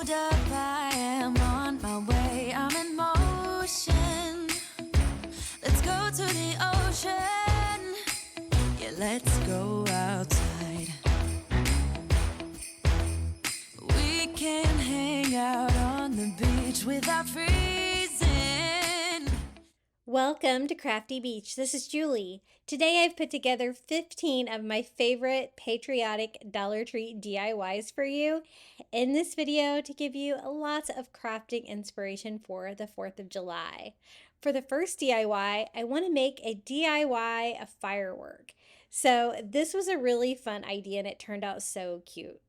Hold up, I am on my way, I'm in motion. Let's go to the ocean. Yeah, let's go outside. We can hang out on the beach without freezing. Welcome to Crafty Beach. This is Julie. Today I've put together 15 of my favorite patriotic Dollar Tree DIYs for you in this video to give you lots of crafting inspiration for the 4th of July. For the first DIY, I want to make a DIY of firework. So this was a really fun idea and it turned out so cute.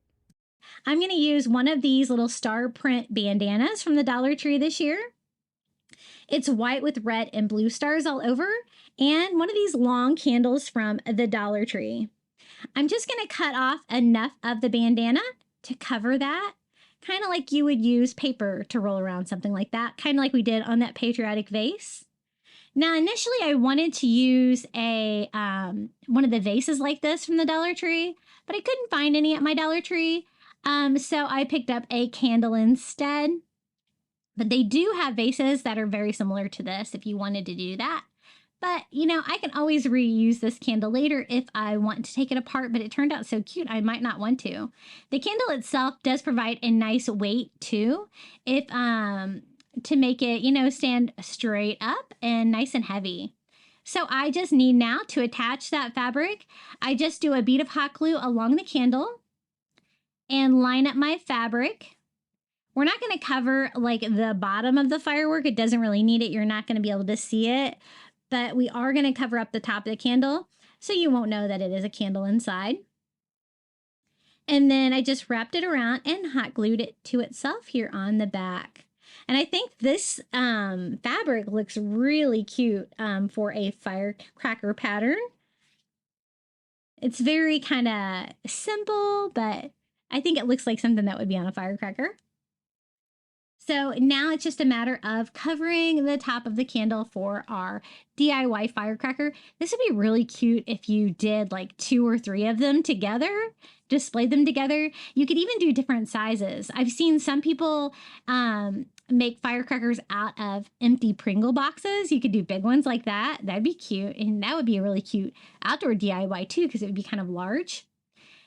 I'm going to use one of these little star print bandanas from the Dollar Tree this year. It's white with red and blue stars all over, and one of these long candles from the Dollar Tree. I'm just going to cut off enough of the bandana to cover that, kind of like you would use paper to roll around, something like that, kind of like we did on that patriotic vase. Now, initially, I wanted to use a one of the vases like this from the Dollar Tree, but I couldn't find any at my Dollar Tree, so I picked up a candle instead. But they do have vases that are very similar to this if you wanted to do that. But, you know, I can always reuse this candle later if I want to take it apart, but it turned out so cute, I might not want to. The candle itself does provide a nice weight too, if to make it, you know, stand straight up and nice and heavy. So I just need now to attach that fabric. I just do a bead of hot glue along the candle and line up my fabric. We're not going to cover like the bottom of the firework. It doesn't really need it. You're not going to be able to see it, but we are going to cover up the top of the candle so you won't know that it is a candle inside. And then I just wrapped it around and hot glued it to itself here on the back. And I think this fabric looks really cute for a firecracker pattern. It's very kind of simple, but I think it looks like something that would be on a firecracker. So now it's just a matter of covering the top of the candle for our DIY firecracker. This would be really cute if you did like 2 or 3 of them together, displayed them together. You could even do different sizes. I've seen some people make firecrackers out of empty Pringle boxes. You could do big ones like that. That'd be cute. And that would be a really cute outdoor DIY too, because it would be kind of large.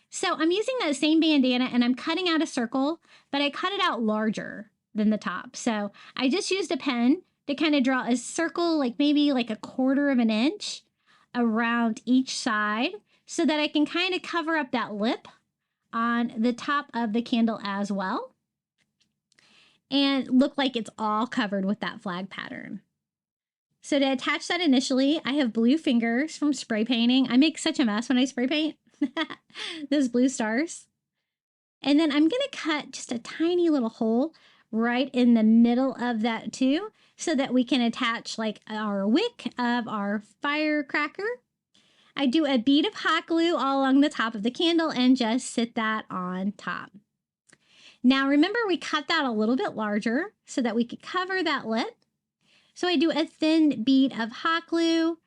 So I'm using that same bandana and I'm cutting out a circle, but I cut it out larger than the top. So I just used a pen to kind of draw a circle, like maybe like 1/4 of an inch around each side so that I can kind of cover up that lip on the top of the candle as well and look like it's all covered with that flag pattern. So to attach that initially, I have blue fingers from spray painting. I make such a mess when I spray paint. Those blue stars. And then I'm going to cut just a tiny little hole right in the middle of that too, so that we can attach like our wick of our firecracker. I do a bead of hot glue all along the top of the candle and just sit that on top. Now remember, we cut that a little bit larger so that we could cover that lip. So I do a thin bead of hot glue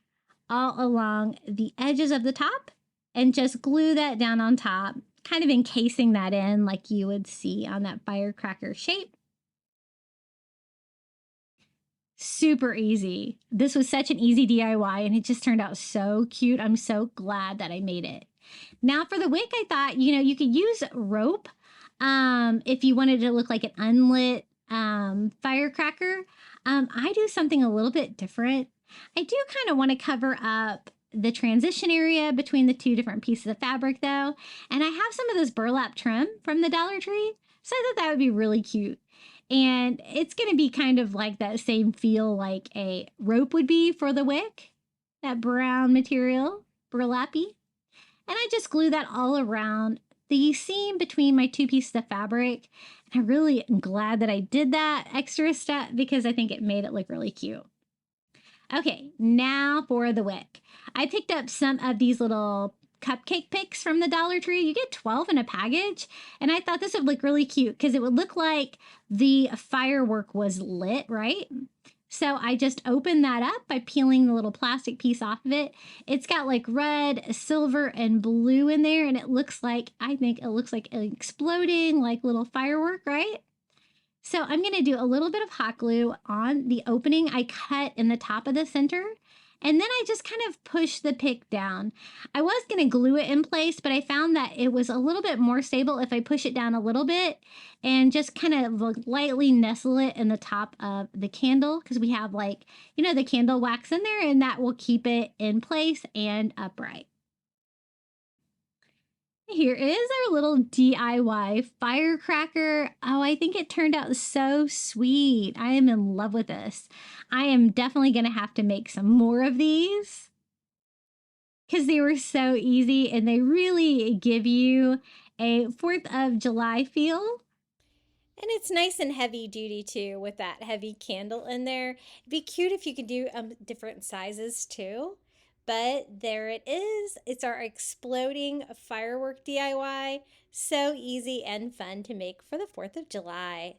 all along the edges of the top and just glue that down on top, kind of encasing that in like you would see on that firecracker shape. Super easy. This was such an easy DIY and it just turned out so cute. I'm so glad that I made it. Now for the wick, I thought, you know, you could use rope if you wanted to look like an unlit firecracker. I do something a little bit different. I do kind of want to cover up the transition area between the 2 different pieces of fabric though. And I have some of this burlap trim from the Dollar Tree. So I thought that would be really cute. And it's going to be kind of like that same feel like a rope would be for the wick, that brown material, burlappy. And I just glue that all around the seam between my 2 pieces of fabric. And I really am glad that I did that extra step because I think it made it look really cute. Okay, now for the wick. I picked up some of these little cupcake picks from the Dollar Tree. You get 12 in a package, and I thought this would look really cute because it would look like the firework was lit, right? So I just opened that up by peeling the little plastic piece off of it. It's got like red, silver, and blue in there, and it looks like, I think it looks like an exploding like little firework, right? So I'm going to do a little bit of hot glue on the opening I cut in the top of the center. And then I just kind of push the pick down. I was going to glue it in place, but I found that it was a little bit more stable if I push it down a little bit and just kind of lightly nestle it in the top of the candle, because we have, like, you know, the candle wax in there, and that will keep it in place and upright. Here is our little DIY firecracker. Oh, I think it turned out so sweet. I am in love with this. I am definitely going to have to make some more of these because they were so easy and they really give you a 4th of July feel. And it's nice and heavy duty too, with that heavy candle in there. It'd be cute if you could do different sizes too. But there it is. It's our exploding firework DIY. So easy and fun to make for the 4th of July.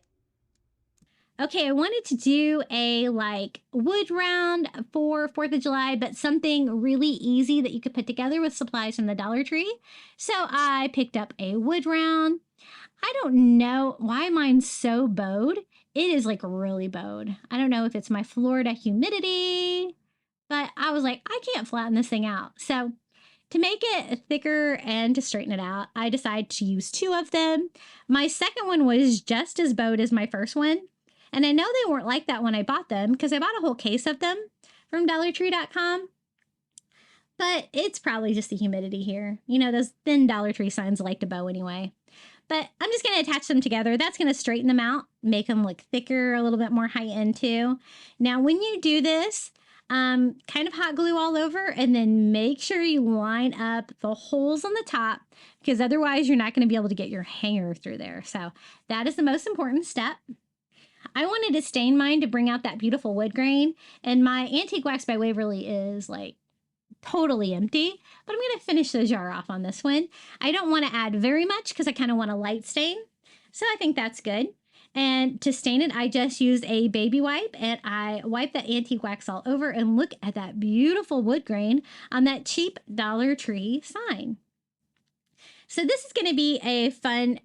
Okay, I wanted to do a wood round for 4th of July, but something really easy that you could put together with supplies from the Dollar Tree. So I picked up a wood round. I don't know why mine's so bowed. It is really bowed. I don't know if it's my Florida humidity, but I was like, I can't flatten this thing out. So to make it thicker and to straighten it out, I decided to use 2 of them. My second one was just as bowed as my first one. And I know they weren't like that when I bought them, because I bought a whole case of them from DollarTree.com. But it's probably just the humidity here. You know, those thin Dollar Tree signs like to bow anyway. But I'm just going to attach them together. That's going to straighten them out, make them look thicker, a little bit more high end too. Now, when you do this, kind of hot glue all over, and then make sure you line up the holes on the top, because otherwise you're not going to be able to get your hanger through there. So that is the most important step. I wanted to stain mine to bring out that beautiful wood grain, and my Antique Wax by Waverly is totally empty, but I'm going to finish the jar off on this one. I don't want to add very much because I kind of want a light stain, so I think that's good. And to stain it, I just use a baby wipe, and I wipe that Antique Wax all over, and look at that beautiful wood grain on that cheap Dollar Tree sign. So this is going to be a fun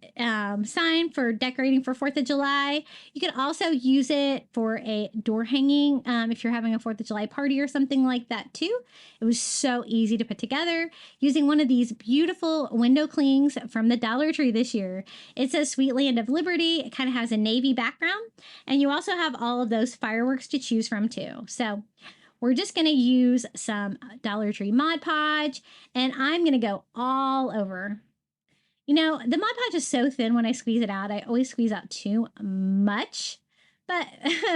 sign for decorating for 4th of July. You can also use it for a door hanging if you're having a 4th of July party or something like that too. It was so easy to put together using one of these beautiful window clings from the Dollar Tree this year. It says Sweet Land of Liberty. It kind of has a navy background, and you also have all of those fireworks to choose from too. So we're just going to use some Dollar Tree Mod Podge, and I'm going to go all over. You know, the Mod Podge is so thin when I squeeze it out. I always squeeze out too much, but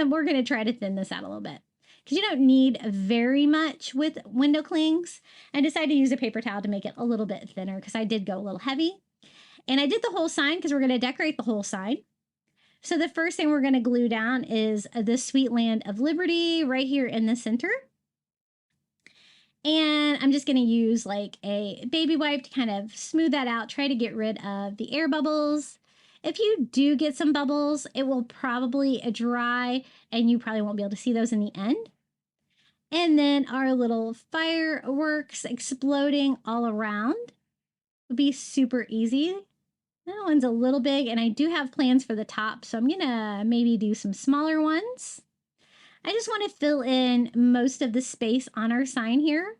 we're going to try to thin this out a little bit, because you don't need very much with window clings. I decided to use a paper towel to make it a little bit thinner, because I did go a little heavy. And I did the whole sign because we're going to decorate the whole sign. So the first thing we're going to glue down is the Sweet Land of Liberty right here in the center. And I'm just going to use a baby wipe to kind of smooth that out, try to get rid of the air bubbles. If you do get some bubbles, it will probably dry, and you probably won't be able to see those in the end. And then our little fireworks exploding all around would be super easy. That one's a little big, and I do have plans for the top, so I'm going to maybe do some smaller ones. I just want to fill in most of the space on our sign here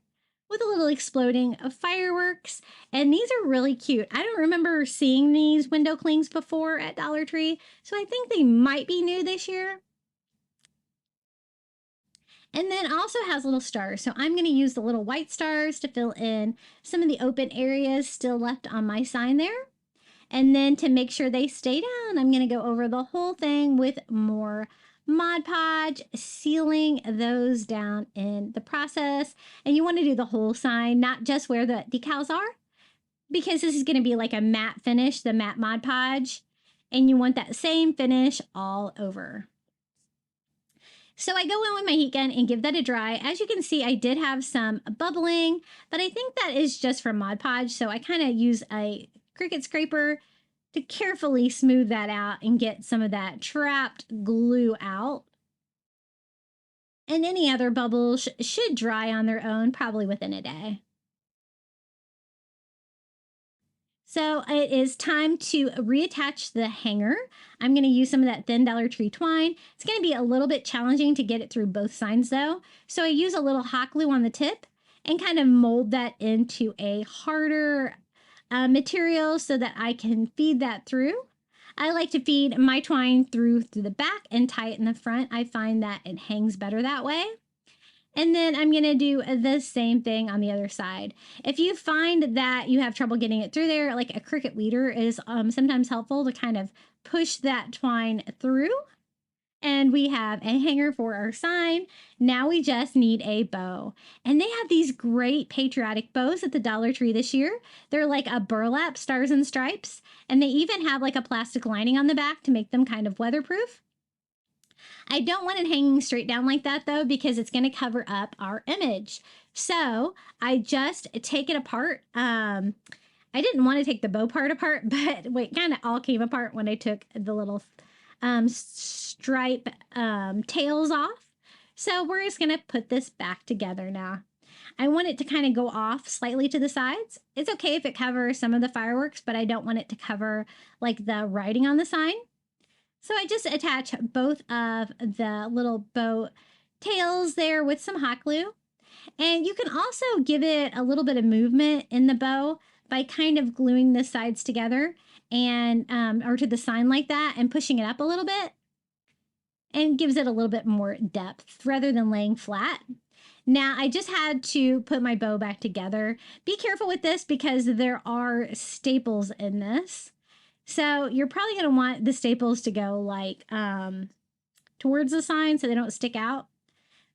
with a little exploding of fireworks. And these are really cute. I don't remember seeing these window clings before at Dollar Tree, so I think they might be new this year. And then also has little stars. So I'm going to use the little white stars to fill in some of the open areas still left on my sign there. And then to make sure they stay down, I'm going to go over the whole thing with more Mod Podge, sealing those down in the process. And you want to do the whole sign, not just where the decals are, because this is going to be like a matte finish, the matte Mod Podge, and you want that same finish all over. So I go in with my heat gun and give that a dry. As you can see, I did have some bubbling, but I think that is just from Mod Podge, so I kind of use a Cricut scraper to carefully smooth that out and get some of that trapped glue out. And any other bubbles should dry on their own, probably within a day. So it is time to reattach the hanger. I'm going to use some of that thin Dollar Tree twine. It's going to be a little bit challenging to get it through both sides though. So I use a little hot glue on the tip and kind of mold that into a harder material so that I can feed that through. I like to feed my twine through the back and tie it in the front. I find that it hangs better that way. And then I'm going to do the same thing on the other side. If you find that you have trouble getting it through there, like a Cricut leader is sometimes helpful to kind of push that twine through. And we have a hanger for our sign. Now we just need a bow. And they have these great patriotic bows at the Dollar Tree this year. They're like a burlap stars and stripes. And they even have like a plastic lining on the back to make them kind of weatherproof. I don't want it hanging straight down like that though, because it's going to cover up our image. So I just take it apart. I didn't want to take the bow part apart, but it kind of all came apart when I took the little stripe tails off. So we're just going to put this back together now. I want it to kind of go off slightly to the sides. It's okay if it covers some of the fireworks, but I don't want it to cover like the writing on the sign. So I just attach both of the little bow tails there with some hot glue. And you can also give it a little bit of movement in the bow by kind of gluing the sides together and or to the sign like that and pushing it up a little bit, and gives it a little bit more depth rather than laying flat. Now I just had to put my bow back together. Be careful with this because there are staples in this. So you're probably going to want the staples to go like towards the sign so they don't stick out.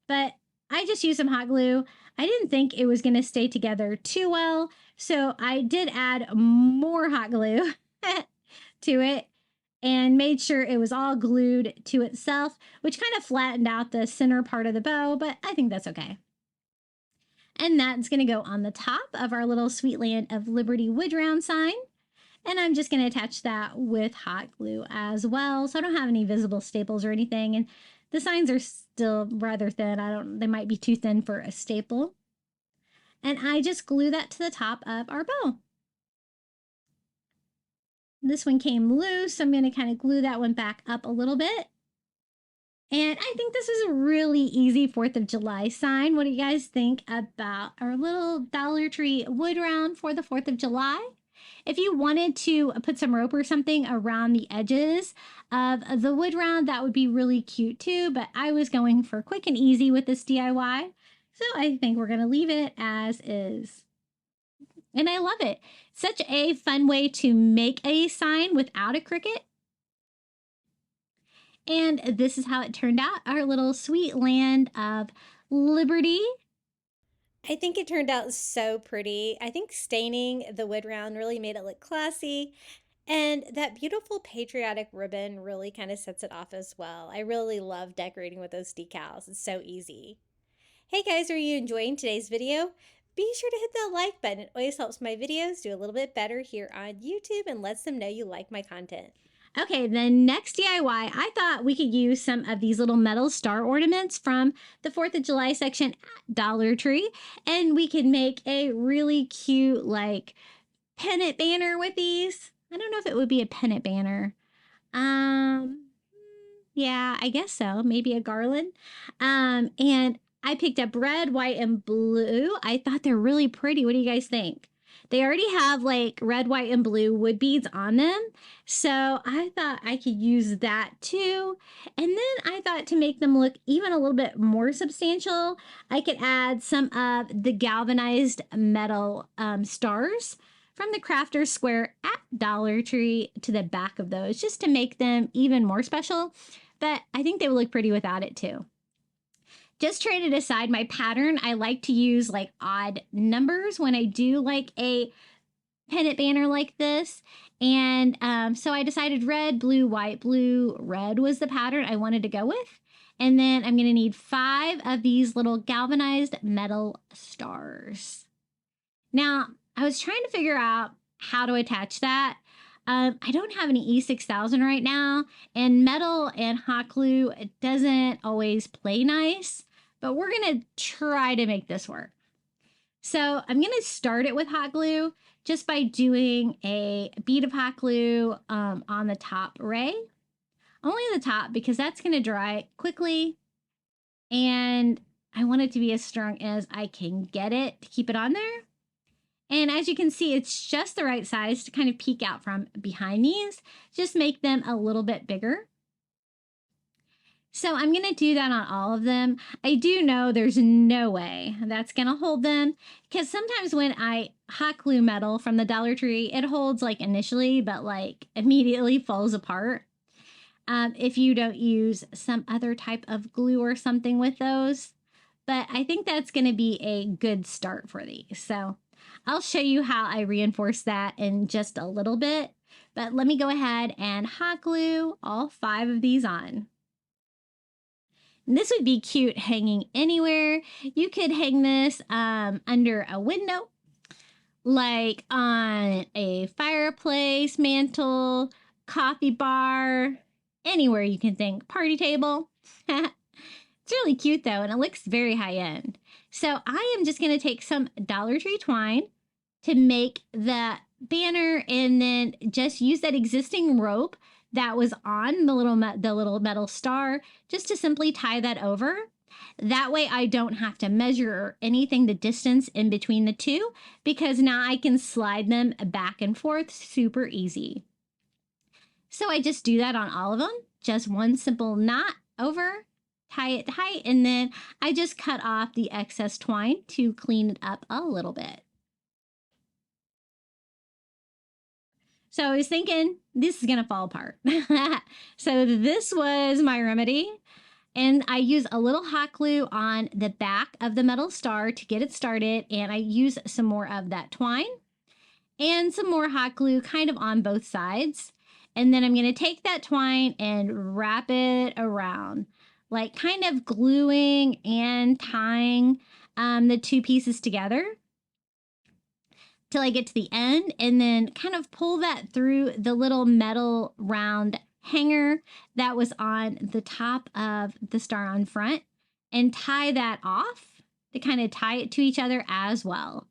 But I just used some hot glue. I didn't think it was going to stay together too well, so I did add more hot glue to it and made sure it was all glued to itself, which kind of flattened out the center part of the bow, but I think that's okay. And that's going to go on the top of our little Sweet Land of Liberty wood round sign. And I'm just going to attach that with hot glue as well. So I don't have any visible staples or anything. And the signs are still rather thin. They might be too thin for a staple. And I just glue that to the top of our bow. This one came loose, so I'm going to kind of glue that one back up a little bit. And I think this is a really easy 4th of July sign. What do you guys think about our little Dollar Tree wood round for the 4th of July? If you wanted to put some rope or something around the edges of the wood round, that would be really cute too, but I was going for quick and easy with this DIY, so I think we're going to leave it as is. And I love it. Such a fun way to make a sign without a Cricut. And this is how it turned out, our little Sweet Land of Liberty. I think it turned out so pretty. I think staining the wood round really made it look classy. And that beautiful patriotic ribbon really kind of sets it off as well. I really love decorating with those decals. It's so easy. Hey guys, are you enjoying today's video? Be sure to hit that like button. It always helps my videos do a little bit better here on YouTube and lets them know you like my content. Okay, the next DIY, I thought we could use some of these little metal star ornaments from the 4th of July section at Dollar Tree, and we could make a really cute, like, pennant banner with these. I don't know if it would be a pennant banner. Yeah, I guess so. Maybe a garland. And I picked up red, white, and blue. I thought they're really pretty. What do you guys think? They already have like red, white, and blue wood beads on them. So I thought I could use that too. And then I thought to make them look even a little bit more substantial, I could add some of the galvanized metal stars from the Crafter Square at Dollar Tree to the back of those, just to make them even more special. But I think they would look pretty without it too. Just traded aside my pattern. I like to use like odd numbers when I do like a pennant banner like this. And so I decided red, blue, white, blue, red was the pattern I wanted to go with. And then I'm going to need 5 of these little galvanized metal stars. Now, I was trying to figure out how to attach that. I don't have any E6000 right now, and metal and hot glue, it doesn't always play nice. But we're going to try to make this work. So I'm going to start it with hot glue just by doing a bead of hot glue on the top ray. Only the top, because that's going to dry quickly. And I want it to be as strong as I can get it to keep it on there. And as you can see, it's just the right size to kind of peek out from behind these. Just make them a little bit bigger. So I'm going to do that on all of them. I do know there's no way that's going to hold them, because sometimes when I hot glue metal from the Dollar Tree, it holds like initially, but like immediately falls apart. If you don't use some other type of glue or something with those. But I think that's going to be a good start for these. So I'll show you how I reinforce that in just a little bit. But let me go ahead and hot glue all 5 of these on. And this would be cute hanging anywhere. You could hang this under a window, like on a fireplace, mantle, coffee bar, anywhere you can think, party table. It's really cute though, and it looks very high end. So I am just going to take some Dollar Tree twine to make the banner, and then just use that existing rope that was on the little metal star, just to simply tie that over. That way I don't have to measure or anything the distance in between the two, because now I can slide them back and forth super easy. So I just do that on all of them. Just one simple knot over, tie it tight, and then I just cut off the excess twine to clean it up a little bit. So I was thinking this is going to fall apart. So this was my remedy. And I use a little hot glue on the back of the metal star to get it started. And I use some more of that twine and some more hot glue kind of on both sides. And then I'm going to take that twine and wrap it around, like kind of gluing and tying the 2 pieces together till I get to the end, and then kind of pull that through the little metal round hanger that was on the top of the star on front, and tie that off to kind of tie it to each other as well.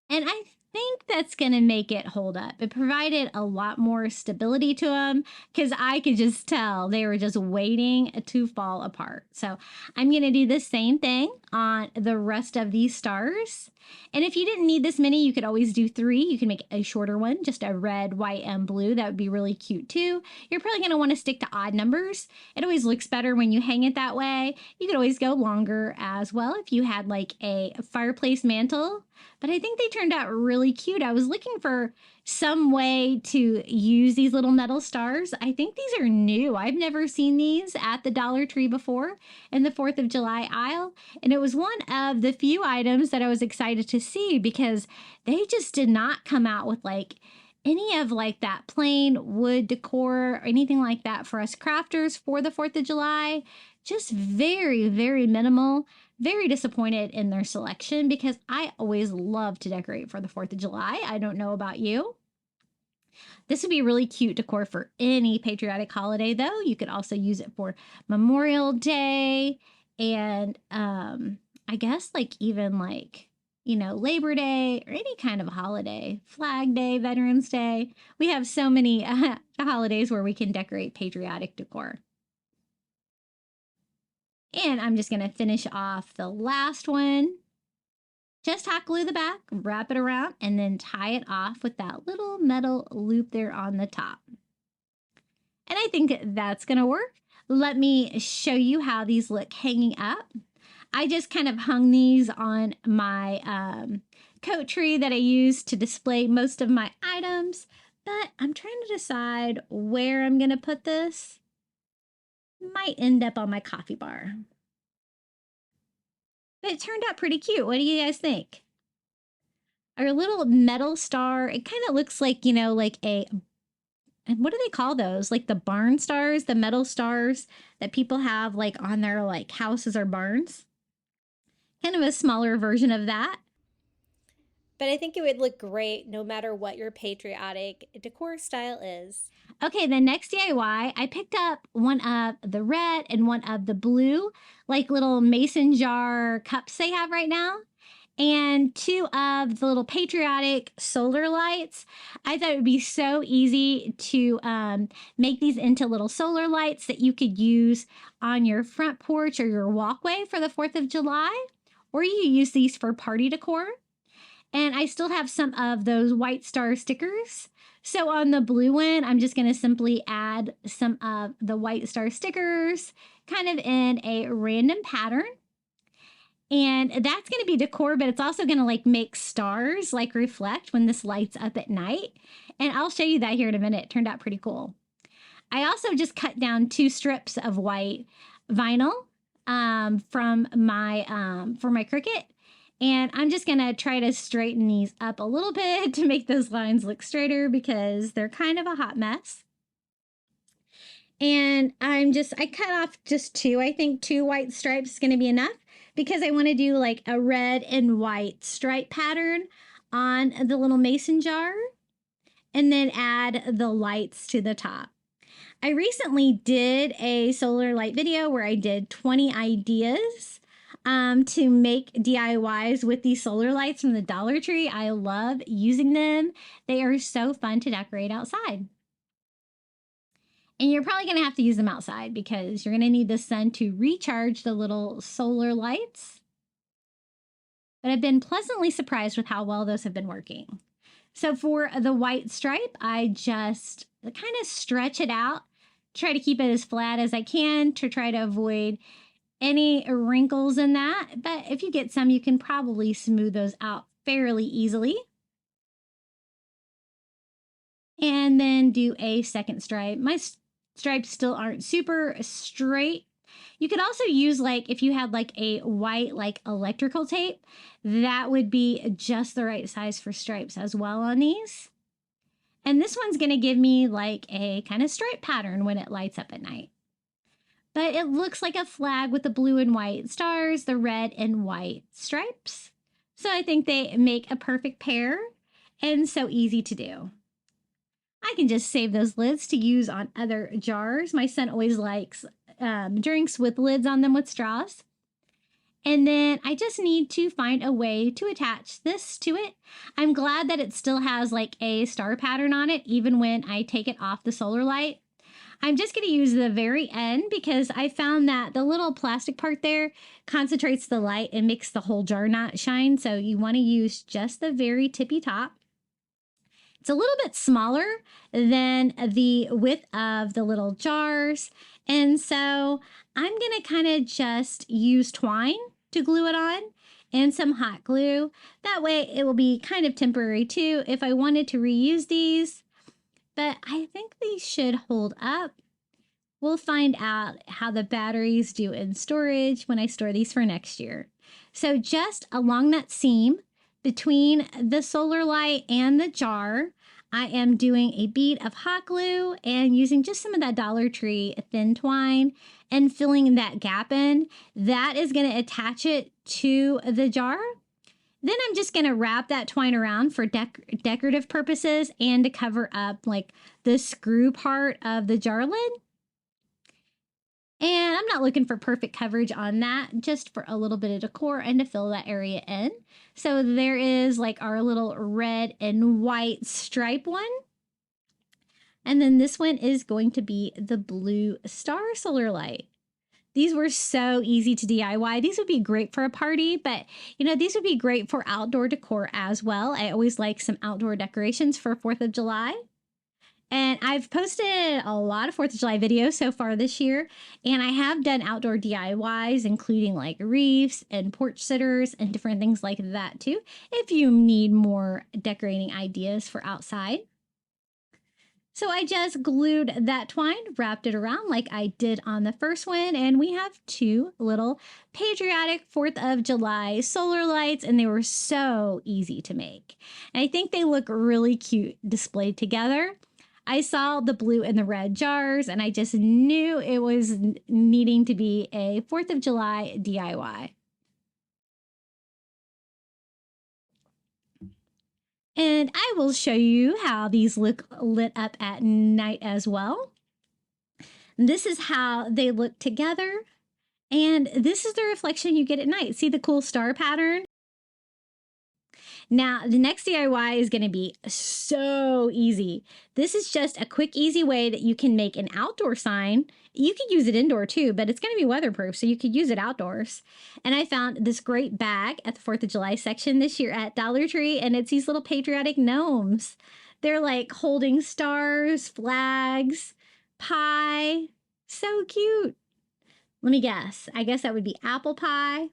And I think that's going to make it hold up. It provided a lot more stability to them, because I could just tell they were just waiting to fall apart. So I'm going to do the same thing on the rest of these stars. And if you didn't need this many, you could always do 3. You can make a shorter one, just a red, white, and blue. That would be really cute too. You're probably going to want to stick to odd numbers. It always looks better when you hang it that way. You could always go longer as well if you had like a fireplace mantle. But I think they turned out really cute. I was looking for some way to use these little metal stars. I think these are new. I've never seen these at the Dollar Tree before in the 4th of July aisle. And it was one of the few items that I was excited to see, because they just did not come out with like any of like that plain wood decor or anything like that for us crafters for the 4th of July. Just very, very minimal. Very disappointed in their selection, because I always love to decorate for the 4th of July. I don't know about you. This would be really cute decor for any patriotic holiday, though. You could also use it for Memorial Day and I guess like even like, you know, Labor Day or any kind of holiday. Flag Day, Veterans Day. We have so many holidays where we can decorate patriotic decor. And I'm just going to finish off the last one. Just hot glue the back, wrap it around, and then tie it off with that little metal loop there on the top. And I think that's going to work. Let me show you how these look hanging up. I just kind of hung these on my coat tree that I use to display most of my items. But I'm trying to decide where I'm going to put this. Might end up on my coffee bar. But it turned out pretty cute. What do you guys think? Our little metal star, it kind of looks like, you know, like a, and what do they call those? Like the barn stars, the metal stars that people have like on their like houses or barns. Kind of a smaller version of that. But I think it would look great no matter what your patriotic decor style is. Okay, the next DIY, I picked up one of the red and one of the blue, like little mason jar cups they have right now. and 2 of the little Patriotic solar lights. I thought it would be so easy to make these into little solar lights that you could use on your front porch or your walkway for the 4th of July, or you use these for party decor. And I still have some of those white star stickers. So on the blue one, I'm just going to simply add some of the white star stickers kind of in a random pattern. And that's going to be decor, but it's also going to like make stars like reflect when this lights up at night. And I'll show you that here in a minute. It turned out pretty cool. I also just cut down 2 strips of white vinyl for my Cricut. And I'm just going to try to straighten these up a little bit to make those lines look straighter because they're kind of a hot mess. And I cut off just 2. I think 2 white stripes is going to be enough because I want to do like a red and white stripe pattern on the little mason jar and then add the lights to the top. I recently did a solar light video where I did 20 ideas to make DIYs with these solar lights from the Dollar Tree. I love using them. They are so fun to decorate outside. And you're probably going to have to use them outside because you're going to need the sun to recharge the little solar lights. But I've been pleasantly surprised with how well those have been working. So for the white stripe, I just kind of stretch it out, try to keep it as flat as I can to try to avoid any wrinkles in that. But if you get some, you can probably smooth those out fairly easily. And then do a second stripe. My stripes still aren't super straight. You could also use like if you had like a white like electrical tape, that would be just the right size for stripes as well on these. And this one's going to give me like a kind of stripe pattern when it lights up at night. But it looks like a flag with the blue and white stars, the red and white stripes. So I think they make a perfect pair and so easy to do. I can just save those lids to use on other jars. My son always likes drinks with lids on them with straws. And then I just need to find a way to attach this to it. I'm glad that it still has like a star pattern on it, even when I take it off the solar light. I'm just going to use the very end because I found that the little plastic part there concentrates the light and makes the whole jar not shine. So you want to use just the very tippy top. It's a little bit smaller than the width of the little jars. And so I'm going to kind of just use twine to glue it on and some hot glue. That way it will be kind of temporary too if I wanted to reuse these. But I think these should hold up. We'll find out how the batteries do in storage when I store these for next year. So just along that seam between the solar light and the jar, I am doing a bead of hot glue and using just some of that Dollar Tree thin twine and filling that gap in. That is going to attach it to the jar. Then I'm just going to wrap that twine around for decorative purposes and to cover up like the screw part of the jar lid. And I'm not looking for perfect coverage on that, just for a little bit of decor and to fill that area in. So there is like our little red and white stripe one. And then this one is going to be the blue star solar light. These were so easy to DIY. These would be great for a party, but you know, these would be great for outdoor decor as well. I always like some outdoor decorations for 4th of July. And I've posted a lot of 4th of July videos so far this year, and I have done outdoor DIYs, including like wreaths and porch sitters and different things like that too, if you need more decorating ideas for outside. So I just glued that twine, wrapped it around like I did on the first one, and we have 2 little patriotic 4th of July solar lights, and they were so easy to make. And I think they look really cute displayed together. I saw the blue and the red jars, and I just knew it was needing to be a 4th of July DIY. And I will show you how these look lit up at night as well. This is how they look together. And this is the reflection you get at night. See the cool star pattern? Now, the next DIY is going to be so easy. This is just a quick, easy way that you can make an outdoor sign. You could use it indoor too, but it's going to be weatherproof, so you could use it outdoors. And I found this great bag at the 4th of July section this year at Dollar Tree, and it's these little patriotic gnomes. They're like holding stars, flags, pie. So cute. Let me guess. I guess that would be apple pie.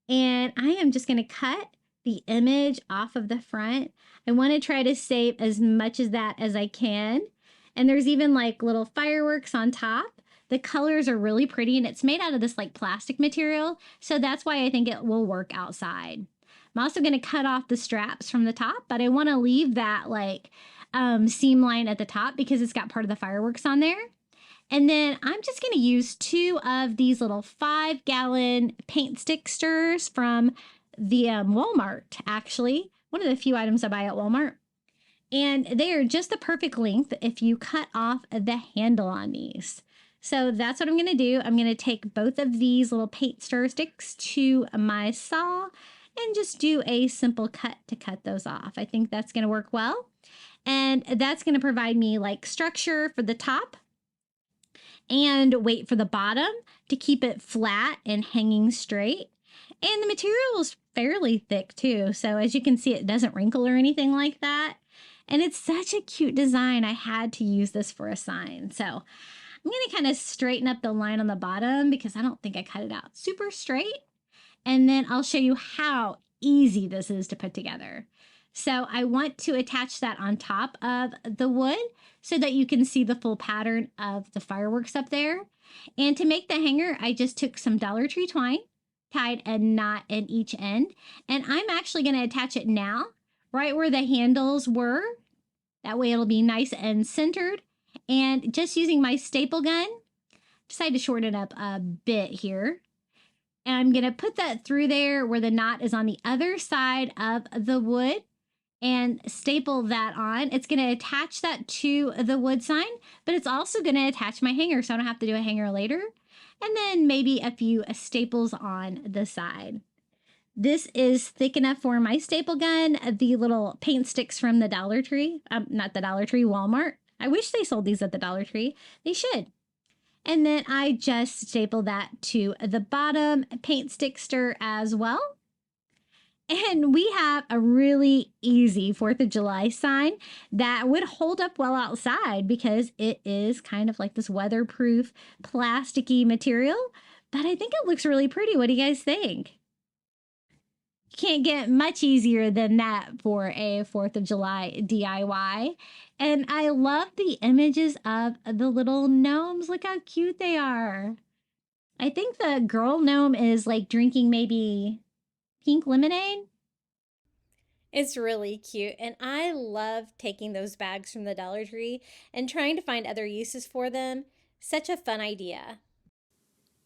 And I am just going to cut the image off of the front. I want to try to save as much as that as I can. And there's even like little fireworks on top. The colors are really pretty, and it's made out of this like plastic material. So that's why I think it will work outside. I'm also going to cut off the straps from the top, but I want to leave that like seam line at the top because it's got part of the fireworks on there. And then I'm just going to use 2 of these little 5-gallon paint stick stirrers from the Walmart, actually. One of the few items I buy at Walmart. And they are just the perfect length if you cut off the handle on these. So that's what I'm going to do. I'm going to take both of these little paint stir sticks to my saw and just do a simple cut to cut those off. I think that's going to work well. And that's going to provide me like structure for the top and weight for the bottom to keep it flat and hanging straight. And the material is fairly thick too. So as you can see, it doesn't wrinkle or anything like that. And it's such a cute design. I had to use this for a sign. So I'm going to kind of straighten up the line on the bottom because I don't think I cut it out super straight. And then I'll show you how easy this is to put together. So I want to attach that on top of the wood so that you can see the full pattern of the fireworks up there. And to make the hanger, I just took some Dollar Tree twine, tied a knot in each end, and I'm actually going to attach it now, right where the handles were. That way it'll be nice and centered. And just using my staple gun, decided to shorten it up a bit here. And I'm going to put that through there where the knot is on the other side of the wood and staple that on. It's going to attach that to the wood sign, but it's also going to attach my hanger so I don't have to do a hanger later. And then maybe a few staples on the side. This is thick enough for my staple gun. The little paint sticks from the Dollar Tree, not the Dollar Tree, Walmart. I wish they sold these at the Dollar Tree. They should. And then I just staple that to the bottom paint stick stir as well. And we have a really easy 4th of July sign that would hold up well outside because it is kind of like this weatherproof plasticky material. But I think it looks really pretty. What do you guys think? Can't get much easier than that for a 4th of July DIY. And I love the images of the little gnomes. Look how cute they are. I think the girl gnome is like drinking maybe pink lemonade. It's really cute, and I love taking those bags from the Dollar Tree and trying to find other uses for them. Such a fun idea.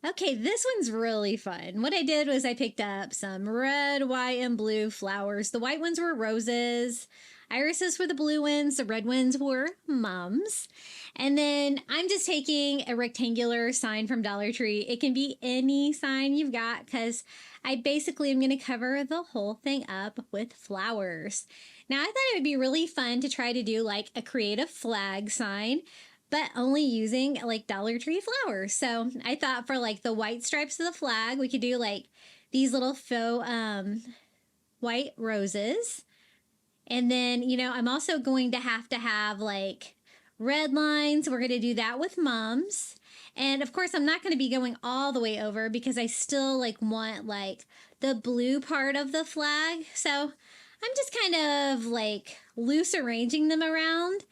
Okay, this one's really fun. What I did was I picked up some red, white, and blue flowers. The white ones were roses. Irises were the blue ones. The red ones were mums. And then I'm just taking a rectangular sign from Dollar Tree. It can be any sign you've got because I basically am going to cover the whole thing up with flowers. Now, I thought it would be really fun to try to do like a creative flag sign, but only using like Dollar Tree flowers. So I thought for like the white stripes of the flag, we could do like these little faux white roses. And then, you know, I'm also going to have like red lines. We're going to do that with mums. And of course, I'm not going to be going all the way over because I still like want like the blue part of the flag. So I'm just kind of like loose arranging them around.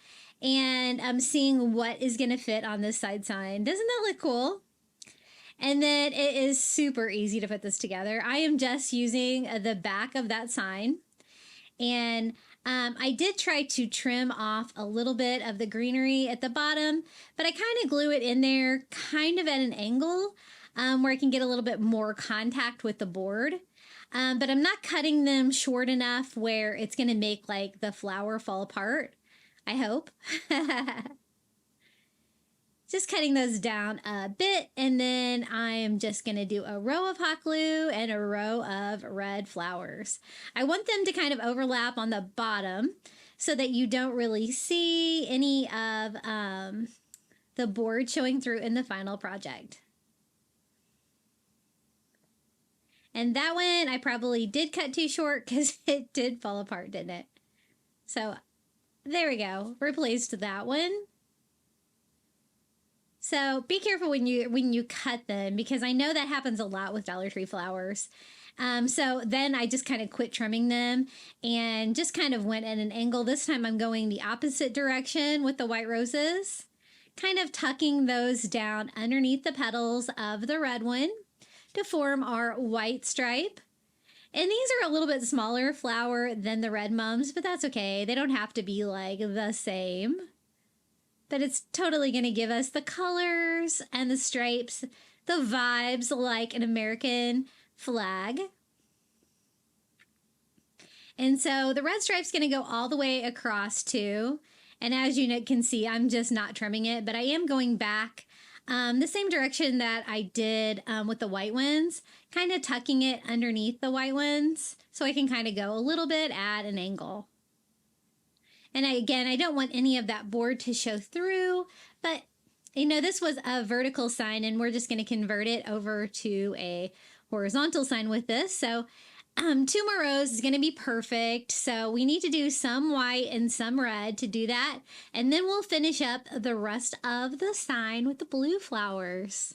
And I'm seeing what is going to fit on this side sign. Doesn't that look cool? And then it is super easy to put this together. I am just using the back of that sign. And I did try to trim off a little bit of the greenery at the bottom, but I kind of glue it in there kind of at an angle where I can get a little bit more contact with the board. But I'm not cutting them short enough where it's going to make like the flower fall apart. I hope. Just cutting those down a bit, and then I am just going to do a row of hot glue and a row of red flowers. I want them to kind of overlap on the bottom so that you don't really see any of the board showing through in the final project. And that one I probably did cut too short because it did fall apart, didn't it? So there we go, replaced that one. So be careful when you cut them, because I know that happens a lot with Dollar Tree flowers. So then I just kind of quit trimming them and just kind of went at an angle. This time I'm going the opposite direction with the white roses, kind of tucking those down underneath the petals of the red one to form our white stripe. And these are a little bit smaller flower than the red mums, but that's okay. They don't have to be like the same. But it's totally going to give us the colors and the stripes, the vibes like an American flag. And so the red stripe's going to go all the way across too. And as you can see, I'm just not trimming it, but I am going back the same direction that I did with the white ones, kind of tucking it underneath the white ones so I can kind of go a little bit at an angle. And again, I don't want any of that board to show through, but this was a vertical sign and we're just going to convert it over to a horizontal sign with this. So 2 more rows is going to be perfect. So we need to do some white and some red to do that. And then we'll finish up the rest of the sign with the blue flowers.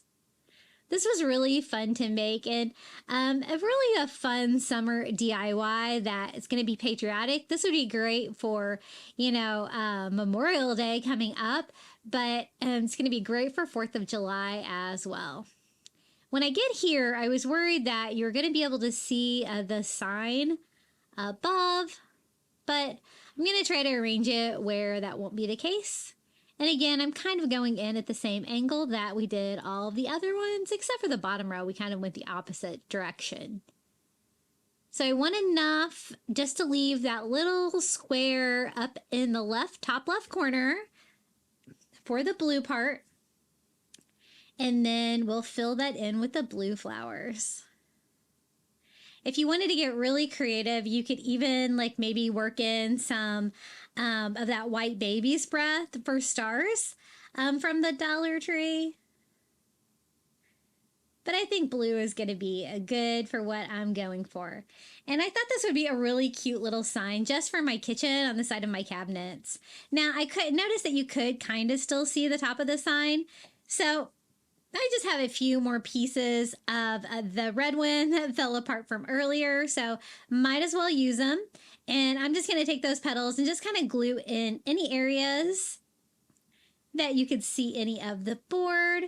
This was really fun to make, and really a fun summer DIY that is going to be patriotic. This would be great for, Memorial Day coming up, but it's going to be great for 4th of July as well. When I get here, I was worried that you're going to be able to see the sign above, but I'm going to try to arrange it where that won't be the case. And again, I'm kind of going in at the same angle that we did all of the other ones, except for the bottom row. We kind of went the opposite direction. So I want enough just to leave that little square up in the top left corner for the blue part. And then we'll fill that in with the blue flowers. If you wanted to get really creative, you could even maybe work in some of that white baby's breath for stars from the Dollar Tree. But I think blue is going to be good for what I'm going for. And I thought this would be a really cute little sign just for my kitchen on the side of my cabinets. Now, I could notice that you could kind of still see the top of the sign. So I just have a few more pieces of the red one that fell apart from earlier, so might as well use them. And I'm just going to take those petals and just kind of glue in any areas that you could see any of the board.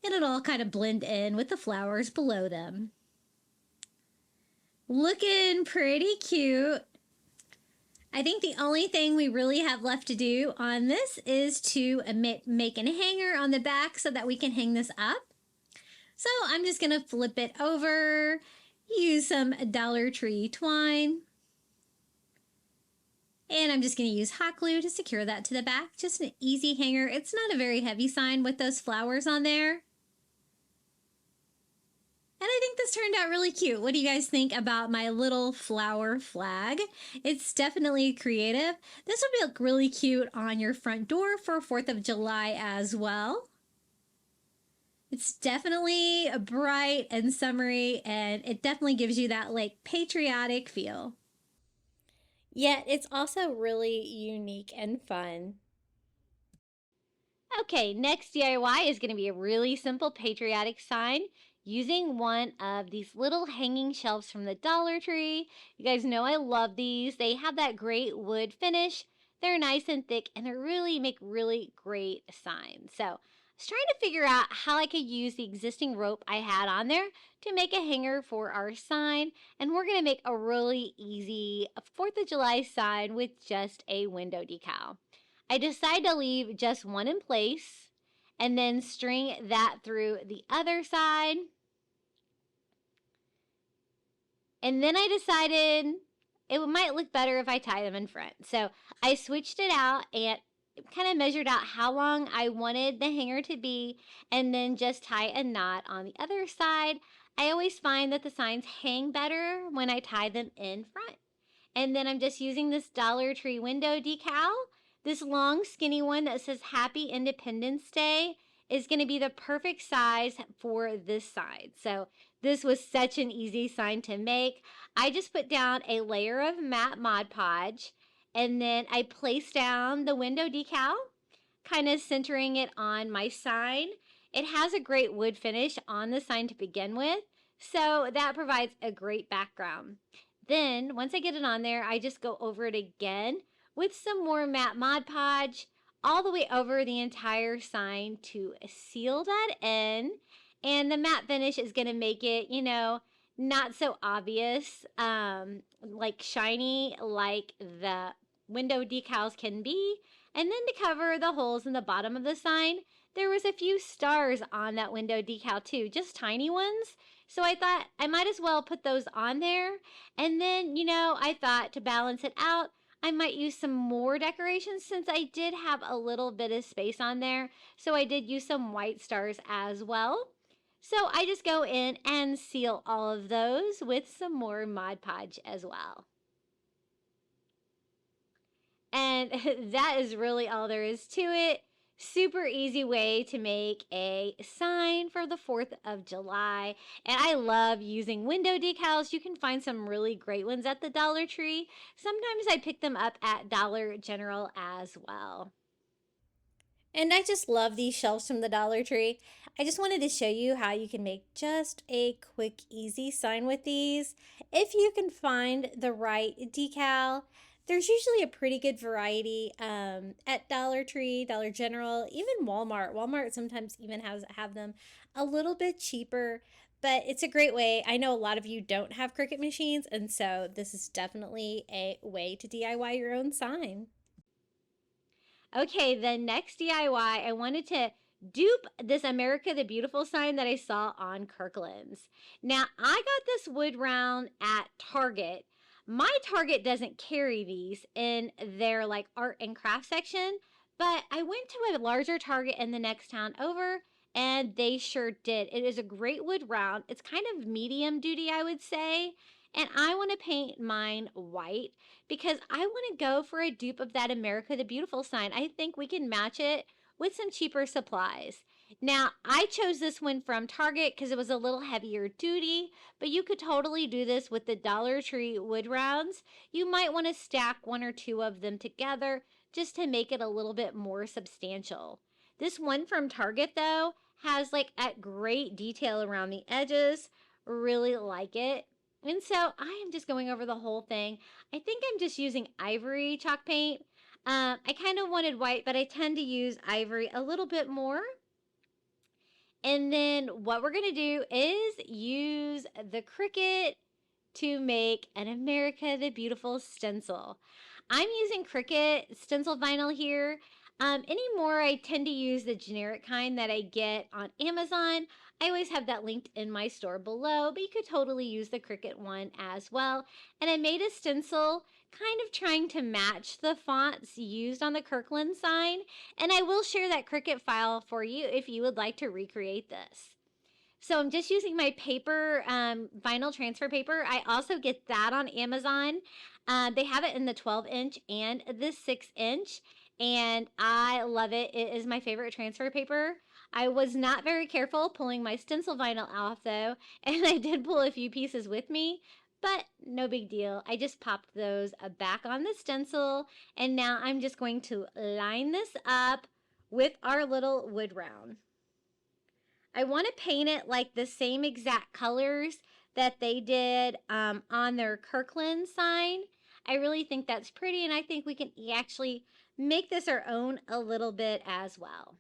And it'll all kind of blend in with the flowers below them. Looking pretty cute. I think the only thing we really have left to do on this is to make a hanger on the back so that we can hang this up. So I'm just going to flip it over, use some Dollar Tree twine, and I'm just going to use hot glue to secure that to the back. Just an easy hanger. It's not a very heavy sign with those flowers on there. And I think this turned out really cute. What do you guys think about my little flower flag? It's definitely creative. This would look really cute on your front door for 4th of July as well. It's definitely bright and summery, and it definitely gives you that patriotic feel. Yet it's also really unique and fun. Okay, next DIY is going to be a really simple patriotic sign using one of these little hanging shelves from the Dollar Tree. You guys know I love these. They have that great wood finish. They're nice and thick, and they really make really great signs. So I was trying to figure out how I could use the existing rope I had on there to make a hanger for our sign. And we're going to make a really easy 4th of July sign with just a window decal. I decided to leave just one in place and then string that through the other side. And then I decided it might look better if I tie them in front. So I switched it out, and kind of measured out how long I wanted the hanger to be and then just tie a knot on the other side. I always find that the signs hang better when I tie them in front. And then I'm just using this Dollar Tree window decal. This long skinny one that says Happy Independence Day is going to be the perfect size for this side. So this was such an easy sign to make. I just put down a layer of matte Mod Podge, and then I placed down the window decal, kind of centering it on my sign. It has a great wood finish on the sign to begin with, so that provides a great background. Then, once I get it on there, I just go over it again with some more matte Mod Podge all the way over the entire sign to seal that in. And the matte finish is going to make it, you know, not so obvious, like shiny like the window decals can be. And then to cover the holes in the bottom of the sign, there was a few stars on that window decal too, just tiny ones. So I thought I might as well put those on there. And then, you know, I thought to balance it out, I might use some more decorations since I did have a little bit of space on there. So I did use some white stars as well. So I just go in and seal all of those with some more Mod Podge as well. And that is really all there is to it. Super easy way to make a sign for the 4th of July. And I love using window decals. You can find some really great ones at the Dollar Tree. Sometimes I pick them up at Dollar General as well. And I just love these shelves from the Dollar Tree. I just wanted to show you how you can make just a quick, easy sign with these. If you can find the right decal, there's usually a pretty good variety at Dollar Tree, Dollar General, even Walmart. Walmart sometimes even have them a little bit cheaper, but it's a great way. I know a lot of you don't have Cricut machines, and so this is definitely a way to DIY your own sign. Okay, the next DIY, I wanted to dupe this America the Beautiful sign that I saw on Kirkland's. Now, I got this wood round at Target. My Target doesn't carry these in their like art and craft section, but I went to a larger Target in the next town over and they sure did. It is a great wood round. It's kind of medium duty, I would say. And I want to paint mine white because I want to go for a dupe of that America the Beautiful sign. I think we can match it with some cheaper supplies. Now, I chose this one from Target because it was a little heavier duty, but you could totally do this with the Dollar Tree wood rounds. You might want to stack one or two of them together just to make it a little bit more substantial. This one from Target, though, has like a great detail around the edges. Really like it. And so I am just going over the whole thing. I think I'm just using ivory chalk paint. I kind of wanted white, but I tend to use ivory a little bit more. And then what we're going to do is use the Cricut to make an America the Beautiful stencil. I'm using Cricut stencil vinyl here. Anymore, I tend to use the generic kind that I get on Amazon. I always have that linked in my store below, but you could totally use the Cricut one as well. And I made a stencil kind of trying to match the fonts used on the Kirkland sign. And I will share that Cricut file for you if you would like to recreate this. So I'm just using my paper, vinyl transfer paper. I also get that on Amazon. They have it in the 12-inch and the 6-inch. And I love it. It is my favorite transfer paper. I was not very careful pulling my stencil vinyl off though, and I did pull a few pieces with me, but no big deal. I just popped those back on the stencil, and now I'm just going to line this up with our little wood round. I want to paint it like the same exact colors that they did on their Kirkland sign. I really think that's pretty, and I think we can actually make this our own a little bit as well.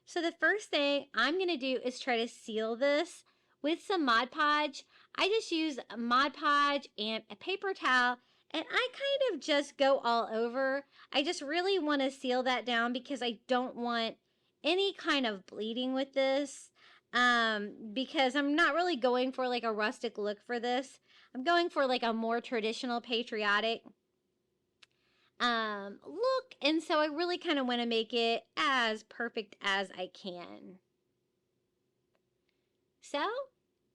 So the first thing I'm going to do is try to seal this with some Mod Podge. I just use Mod Podge and a paper towel, and I kind of just go all over. I just really want to seal that down because I don't want any kind of bleeding with this, because I'm not really going for like a rustic look for this. I'm going for like a more traditional patriotic. look, and so I really kind of want to make it as perfect as I can. So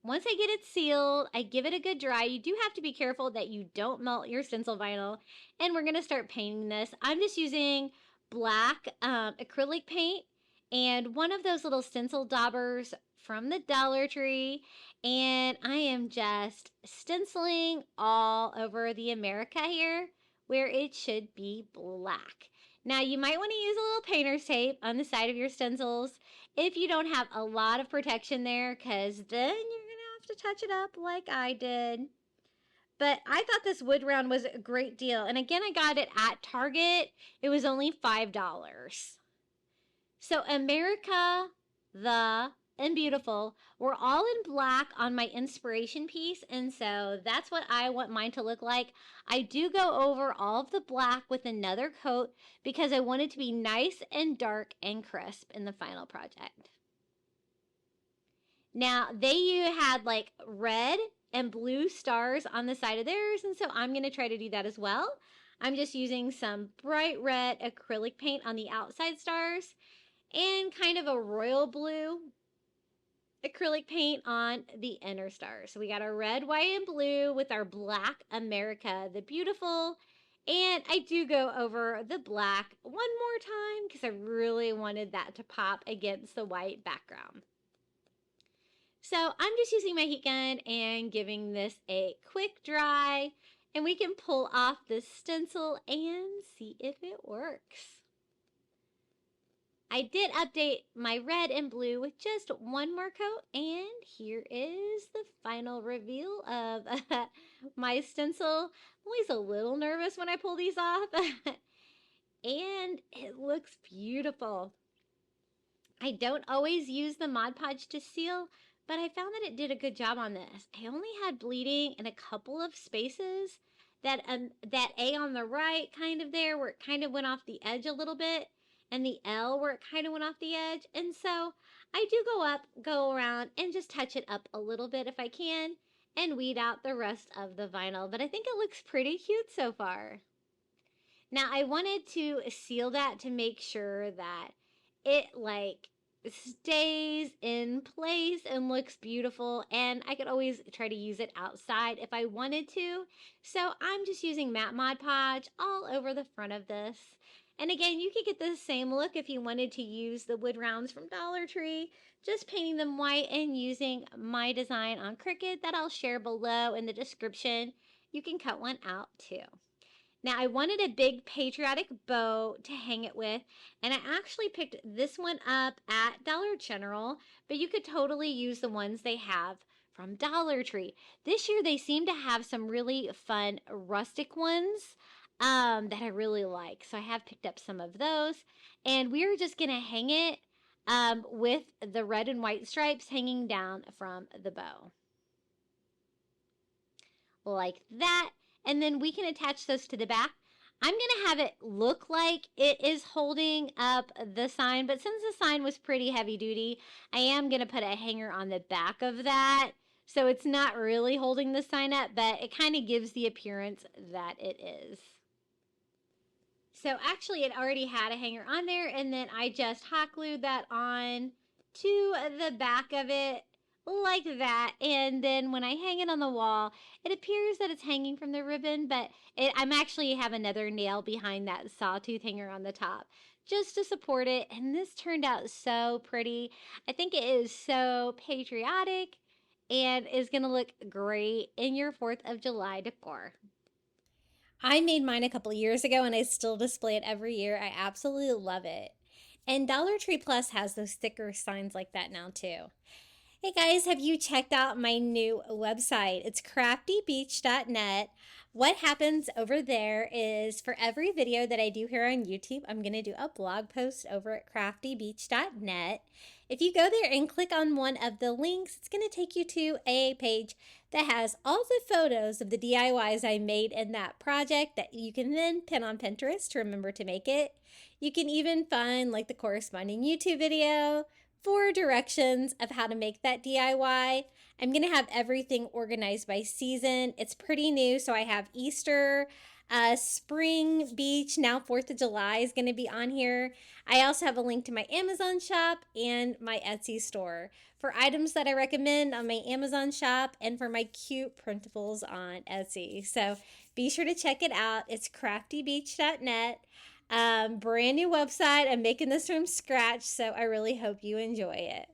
once I get it sealed, I give it a good dry. You do have to be careful that you don't melt your stencil vinyl, and we're going to start painting this. I'm just using black acrylic paint and one of those little stencil daubers from the Dollar Tree, and I am just stenciling all over the America here where it should be black. Now you might want to use a little painter's tape on the side of your stencils if you don't have a lot of protection there, because then you're gonna have to touch it up like I did. But I thought this wood round was a great deal, and again, I got it at Target. It was only $5. So America, and Beautiful were all in black on my inspiration piece, and so that's what I want mine to look like. I do go over all of the black with another coat because I want it to be nice and dark and crisp in the final project. Now, they had like red and blue stars on the side of theirs, and so I'm going to try to do that as well. I'm just using some bright red acrylic paint on the outside stars and kind of a royal blue acrylic paint on the inner stars. So we got our red, white, and blue with our black America the Beautiful. And I do go over the black one more time because I really wanted that to pop against the white background. So I'm just using my heat gun and giving this a quick dry, and we can pull off this stencil and see if it works. I did update my red and blue with just one more coat, and here is the final reveal of my stencil. I'm always a little nervous when I pull these off, and it looks beautiful. I don't always use the Mod Podge to seal, but I found that it did a good job on this. I only had bleeding in a couple of spaces, that A on the right kind of there where it kind of went off the edge a little bit, and the L where it kind of went off the edge. And so I do go around and just touch it up a little bit if I can and weed out the rest of the vinyl. But I think it looks pretty cute so far. Now I wanted to seal that to make sure that it like stays in place and looks beautiful, and I could always try to use it outside if I wanted to. So I'm just using matte Mod Podge all over the front of this. And again, you could get the same look if you wanted to use the wood rounds from Dollar Tree, just painting them white and using my design on Cricut that I'll share below in the description. You can cut one out too. Now I wanted a big patriotic bow to hang it with, and I actually picked this one up at Dollar General, but you could totally use the ones they have from Dollar Tree. This year they seem to have some really fun rustic ones that I really like. So I have picked up some of those, and we're just gonna hang it with the red and white stripes hanging down from the bow. Like that. And then we can attach those to the back. I'm gonna have it look like it is holding up the sign, but since the sign was pretty heavy duty, I am gonna put a hanger on the back of that. So it's not really holding the sign up, but it kind of gives the appearance that it is. So actually it already had a hanger on there, and then I just hot glued that on to the back of it like that. And then when I hang it on the wall, it appears that it's hanging from the ribbon, but I'm actually have another nail behind that sawtooth hanger on the top just to support it. And this turned out so pretty. I think it is so patriotic and is going to look great in your 4th of July decor. I made mine a couple years ago and I still display it every year. I absolutely love it. And Dollar Tree Plus has those thicker signs like that now too. Hey guys, have you checked out my new website? It's craftybeach.net. What happens over there is for every video that I do here on YouTube, I'm going to do a blog post over at craftybeach.net. If you go there and click on one of the links, it's going to take you to a page that has all the photos of the DIYs I made in that project that you can then pin on Pinterest to remember to make it. You can even find like the corresponding YouTube video, 4 directions of how to make that DIY. I'm going to have everything organized by season. It's pretty new, so I have Easter, Spring Beach, now 4th of July, is going to be on here. I also have a link to my Amazon shop and my Etsy store for items that I recommend on my Amazon shop and for my cute printables on Etsy. So be sure to check it out. It's craftybeach.net. Brand new website. I'm making this from scratch, so I really hope you enjoy it.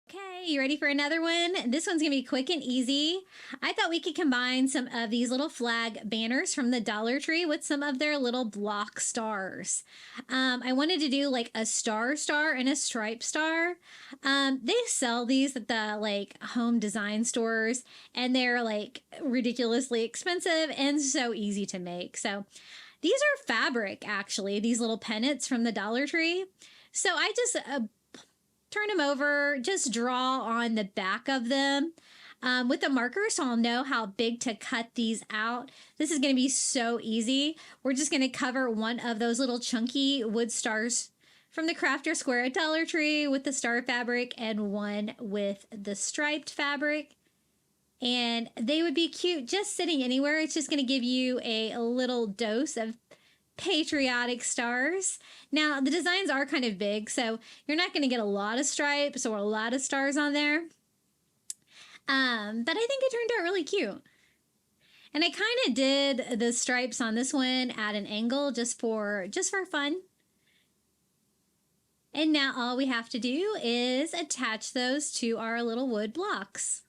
Okay, you ready for another one? This one's gonna be quick and easy. I thought we could combine some of these little flag banners from the Dollar Tree with some of their little block stars. I wanted to do like a star and a stripe star. They sell these at the like home design stores, and they're like ridiculously expensive and so easy to make. So these are fabric, actually, these little pennants from the Dollar Tree. So I just turn them over, just draw on the back of them with a marker so I'll know how big to cut these out. This is going to be so easy. We're just going to cover one of those little chunky wood stars from the Crafter Square at Dollar Tree with the star fabric and one with the striped fabric. And they would be cute just sitting anywhere. It's just going to give you a little dose of patriotic stars. Now, the designs are kind of big, so you're not going to get a lot of stripes or a lot of stars on there. But I think it turned out really cute. And I kind of did the stripes on this one at an angle just for fun. And now all we have to do is attach those to our little wood blocks.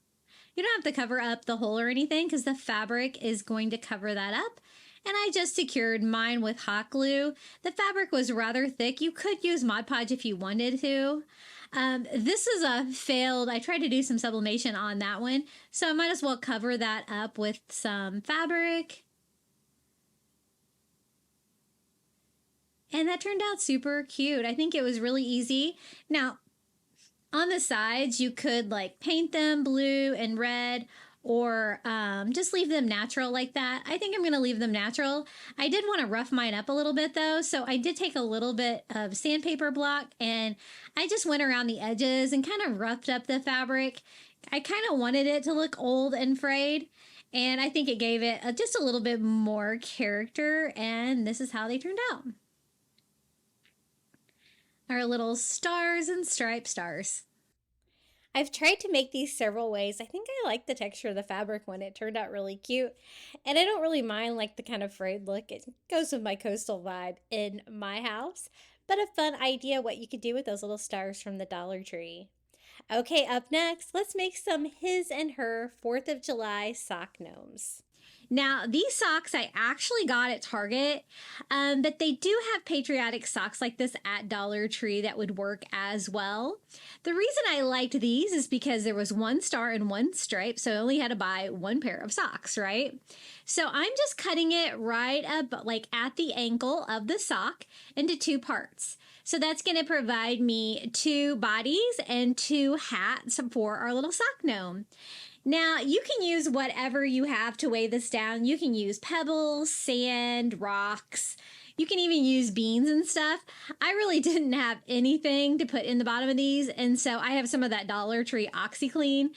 You don't have to cover up the hole or anything because the fabric is going to cover that up. And I just secured mine with hot glue. The fabric was rather thick. You could use Mod Podge if you wanted to. This is a failed. I tried to do some sublimation on that one, so I might as well cover that up with some fabric. And that turned out super cute. I think it was really easy. Now, on the sides, you could like paint them blue and red, or just leave them natural like that. I think I'm going to leave them natural. I did want to rough mine up a little bit though, so I did take a little bit of sandpaper block and I just went around the edges and kind of roughed up the fabric. I kind of wanted it to look old and frayed, and I think it gave it just a little bit more character, and this is how they turned out. Our little stars and stripe stars. I've tried to make these several ways. I think I like the texture of the fabric when it turned out really cute. And I don't really mind like the kind of frayed look. It goes with my coastal vibe in my house. But a fun idea what you could do with those little stars from the Dollar Tree. Okay, up next, let's make some his and her 4th of July sock gnomes. Now, these socks I actually got at Target, but they do have patriotic socks like this at Dollar Tree that would work as well. The reason I liked these is because there was one star and one stripe, so I only had to buy one pair of socks, right? So I'm just cutting it right up like at the ankle of the sock into 2 parts. So that's going to provide me 2 bodies and 2 hats for our little sock gnome. Now, you can use whatever you have to weigh this down. You can use pebbles, sand, rocks. You can even use beans and stuff. I really didn't have anything to put in the bottom of these, and so I have some of that Dollar Tree OxyClean.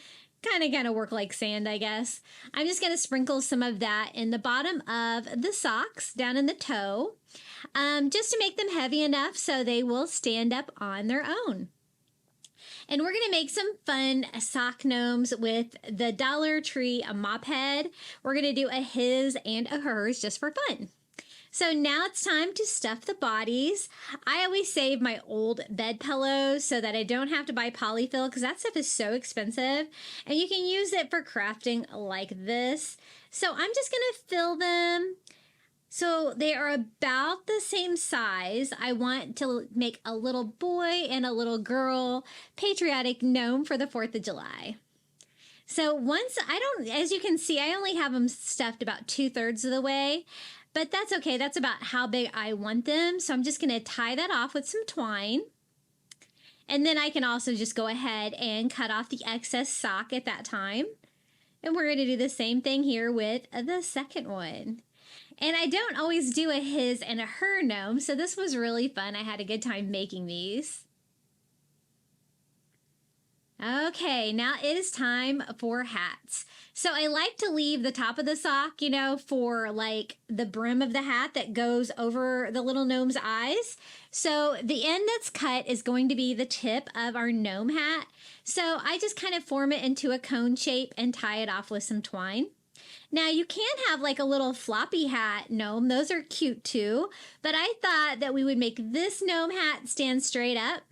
Kind of work like sand, I guess. I'm just going to sprinkle some of that in the bottom of the socks, down in the toe, just to make them heavy enough so they will stand up on their own. And we're going to make some fun sock gnomes with the Dollar Tree mop head. We're going to do a his and a hers just for fun. So now it's time to stuff the bodies. I always save my old bed pillows so that I don't have to buy polyfill because that stuff is so expensive. And you can use it for crafting like this. So I'm just going to fill them. So they are about the same size. I want to make a little boy and a little girl patriotic gnome for the 4th of July. So as you can see, I only have them stuffed about 2/3 of the way, but that's okay. That's about how big I want them. So I'm just going to tie that off with some twine. And then I can also just go ahead and cut off the excess sock at that time. And we're going to do the same thing here with the second one. And I don't always do a his and a her gnome, so this was really fun. I had a good time making these. Okay, now it is time for hats. So I like to leave the top of the sock, you know, for like the brim of the hat that goes over the little gnome's eyes. So the end that's cut is going to be the tip of our gnome hat. So I just kind of form it into a cone shape and tie it off with some twine. Now you can have like a little floppy hat gnome. Those are cute too. But I thought that we would make this gnome hat stand straight up.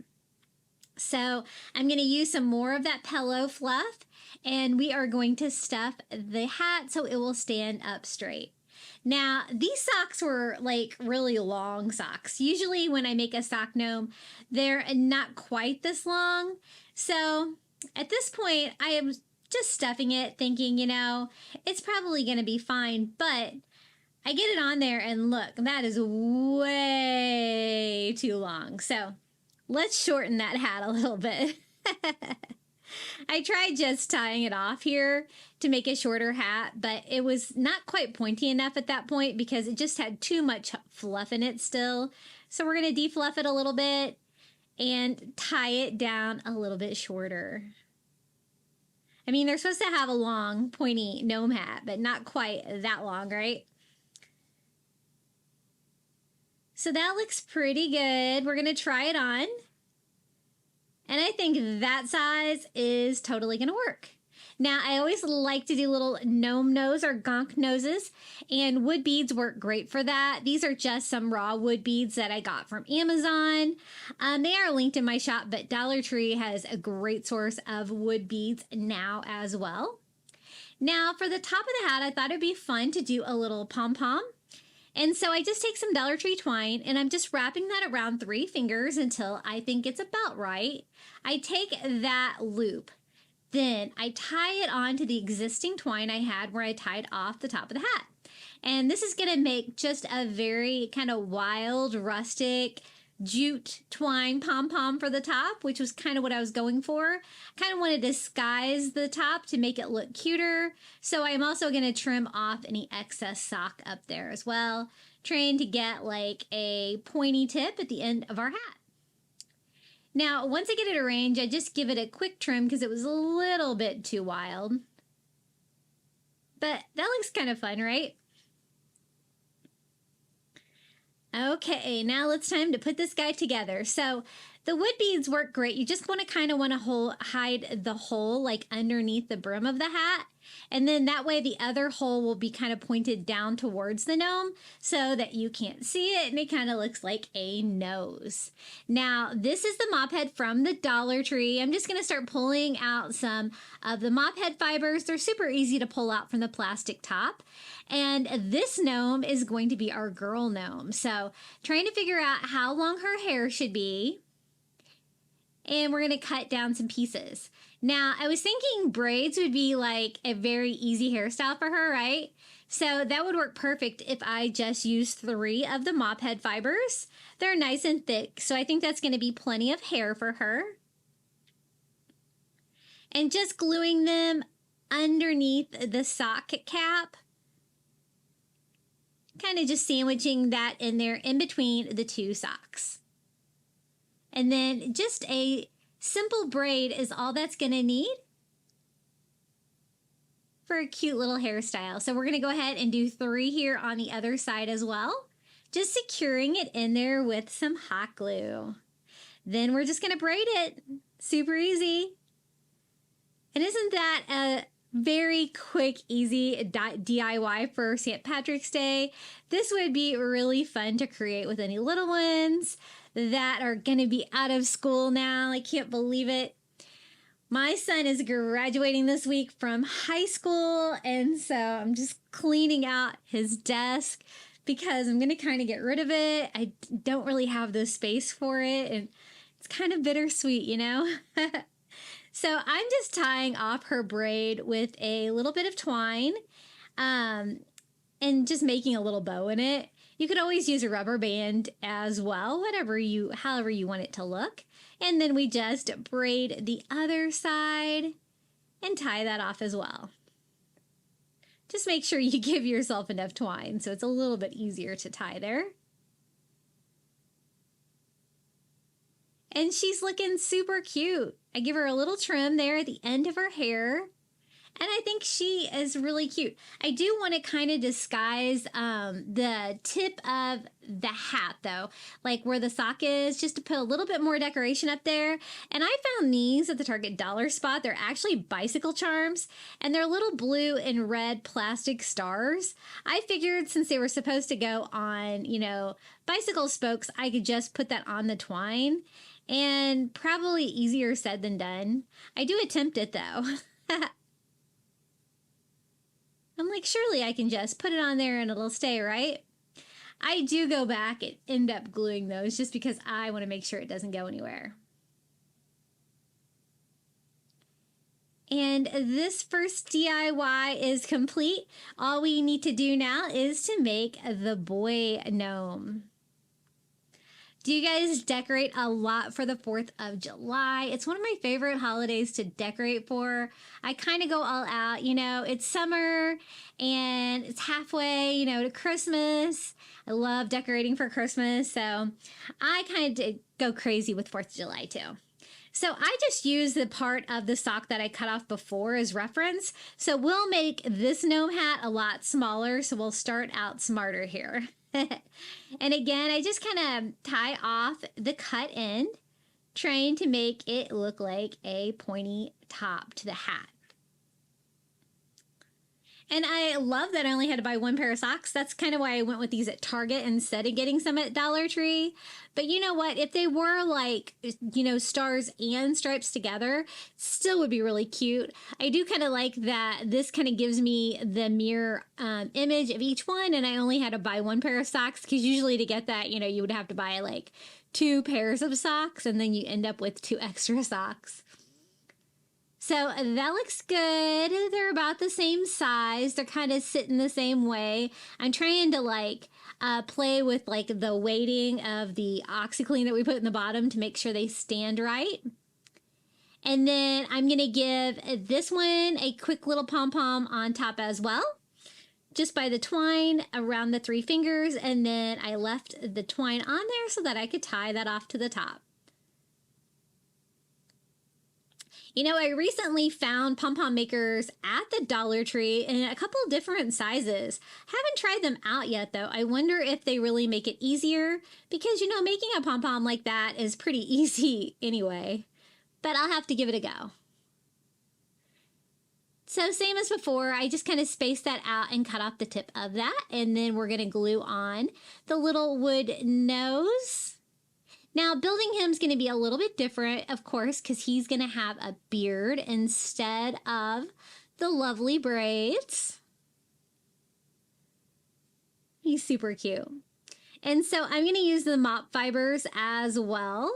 So I'm going to use some more of that pillow fluff, and we are going to stuff the hat so it will stand up straight. Now, these socks were like really long socks. Usually when I make a sock gnome, they're not quite this long. So at this point, I am just stuffing it thinking, you know, it's probably going to be fine, but I get it on there and look, that is way too long. So let's shorten that hat a little bit. I tried just tying it off here to make a shorter hat, but it was not quite pointy enough at that point because it just had too much fluff in it still. So we're going to defluff it a little bit and tie it down a little bit shorter. I mean, they're supposed to have a long, pointy gnome hat, but not quite that long, right? So that looks pretty good. We're going to try it on. And I think that size is totally going to work. Now, I always like to do little gnome nose or gonk noses, and wood beads work great for that. These are just some raw wood beads that I got from Amazon. They are linked in my shop, but Dollar Tree has a great source of wood beads now as well. Now, for the top of the hat, I thought it'd be fun to do a little pom-pom. And so I just take some Dollar Tree twine and I'm just wrapping that around 3 fingers until I think it's about right. I take that loop, then I tie it onto the existing twine I had where I tied off the top of the hat. And this is going to make just a very kind of wild, rustic, jute twine pom-pom for the top, which was kind of what I was going for. Kind of want to disguise the top to make it look cuter. So I'm also going to trim off any excess sock up there as well, trying to get like a pointy tip at the end of our hat. Now, once I get it arranged, I just give it a quick trim because it was a little bit too wild. But that looks kind of fun, right? Okay, now it's time to put this guy together. So the wood beads work great. You just want to hide the hole like underneath the brim of the hat. And then that way the other hole will be kind of pointed down towards the gnome so that you can't see it and it kind of looks like a nose. Now, this is the mop head from the Dollar Tree. I'm just going to start pulling out some of the mop head fibers. They're super easy to pull out from the plastic top. And this gnome is going to be our girl gnome. So trying to figure out how long her hair should be. And we're going to cut down some pieces. Now, I was thinking braids would be like a very easy hairstyle for her, right? So that would work perfect if I just use 3 of the mop head fibers. They're nice and thick, so I think that's going to be plenty of hair for her. And just gluing them underneath the sock cap. Kind of just sandwiching that in there in between the 2 socks. And then just a simple braid is all that's going to need for a cute little hairstyle. So we're going to go ahead and do 3 here on the other side as well. Just securing it in there with some hot glue. Then we're just going to braid it. Super easy. And isn't that a very quick, easy DIY for St. Patrick's Day? This would be really fun to create with any little ones that are going to be out of school now. I can't believe it. My son is graduating this week from high school, and so I'm just cleaning out his desk because I'm going to kind of get rid of it. I don't really have the space for it, and it's kind of bittersweet, you know? So I'm just tying off her braid with a little bit of twine and just making a little bow in it. You could always use a rubber band as well, however you want it to look. And then we just braid the other side and tie that off as well. Just make sure you give yourself enough twine so it's a little bit easier to tie there. And she's looking super cute. I give her a little trim there at the end of her hair. And I think she is really cute. I do want to kind of disguise the tip of the hat, though, like where the sock is, just to put a little bit more decoration up there. And I found these at the Target dollar spot. They're actually bicycle charms, and they're little blue and red plastic stars. I figured since they were supposed to go on, you know, bicycle spokes, I could just put that on the twine. And probably easier said than done. I do attempt it, though. I'm like, surely I can just put it on there and it'll stay, right? I do go back and end up gluing those just because I want to make sure it doesn't go anywhere. And this first DIY is complete. All we need to do now is to make the boy gnome. Do you guys decorate a lot for the 4th of July? It's one of my favorite holidays to decorate for. I kind of go all out, you know, it's summer and it's halfway, you know, to Christmas. I love decorating for Christmas, so I kind of go crazy with 4th of July too. So I just use the part of the sock that I cut off before as reference. So we'll make this gnome hat a lot smaller, so we'll start out smarter here. And again, I just kind of tie off the cut end, trying to make it look like a pointy top to the hat. And I love that I only had to buy one pair of socks. That's kind of why I went with these at Target instead of getting some at Dollar Tree. But you know what? If they were like, you know, stars and stripes together, still would be really cute. I do kind of like that this kind of gives me the mirror image of each one. And I only had to buy one pair of socks because usually to get that, you know, you would have to buy like 2 pairs of socks and then you end up with 2 extra socks. So that looks good. They're about the same size. They're kind of sitting the same way. I'm trying to like play with like the weighting of the OxiClean that we put in the bottom to make sure they stand right. And then I'm going to give this one a quick little pom-pom on top as well, just by the twine around the 3 fingers. And then I left the twine on there so that I could tie that off to the top. You know, I recently found pom-pom makers at the Dollar Tree in a couple different sizes. Haven't tried them out yet, though. I wonder if they really make it easier because, you know, making a pom-pom like that is pretty easy anyway. But I'll have to give it a go. So same as before, I just kind of spaced that out and cut off the tip of that. And then we're going to glue on the little wood nose. Now, building him is going to be a little bit different, of course, because he's going to have a beard instead of the lovely braids. He's super cute. And so I'm going to use the mop fibers as well.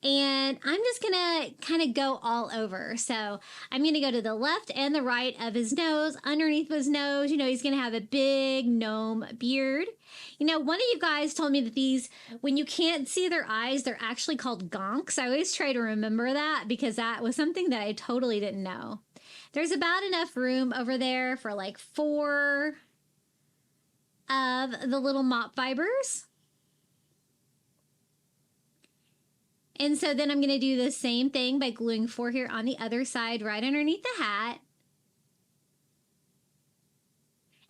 And I'm just going to kind of go all over. So I'm going to go to the left and the right of his nose, underneath his nose. You know, he's going to have a big gnome beard. You know, one of you guys told me that these, when you can't see their eyes, they're actually called gonks. I always try to remember that because that was something that I totally didn't know. There's about enough room over there for like 4 of the little mop fibers. And so then I'm going to do the same thing by gluing 4 here on the other side right underneath the hat.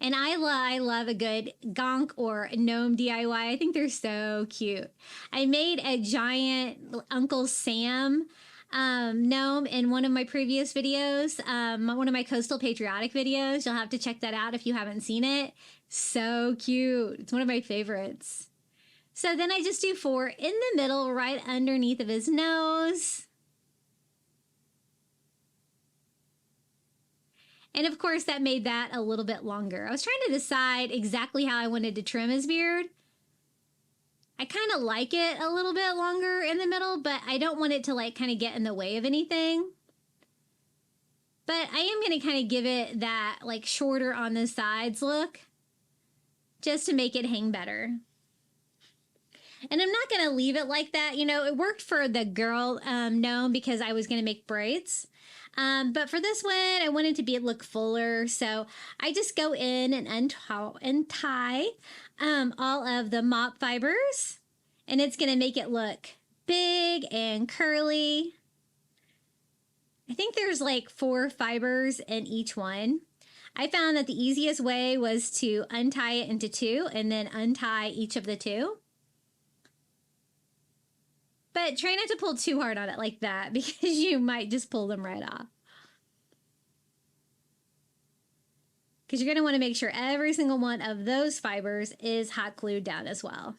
And I love a good gonk or gnome DIY. I think they're so cute. I made a giant Uncle Sam gnome in one of my previous videos, one of my Coastal Patriotic videos. You'll have to check that out if you haven't seen it. So cute. It's one of my favorites. So then I just do 4 in the middle, right underneath of his nose. And of course, that made that a little bit longer. I was trying to decide exactly how I wanted to trim his beard. I kind of like it a little bit longer in the middle, but I don't want it to like kind of get in the way of anything. But I am going to kind of give it that like shorter on the sides look, just to make it hang better. And I'm not going to leave it like that. You know, it worked for the girl gnome because I was going to make braids. But for this one, I wanted to look fuller. So I just go in and untie all of the mop fibers. And it's going to make it look big and curly. I think there's like 4 fibers in each one. I found that the easiest way was to untie it into 2 and then untie each of the 2. But try not to pull too hard on it like that because you might just pull them right off. Because you're going to want to make sure every single one of those fibers is hot glued down as well.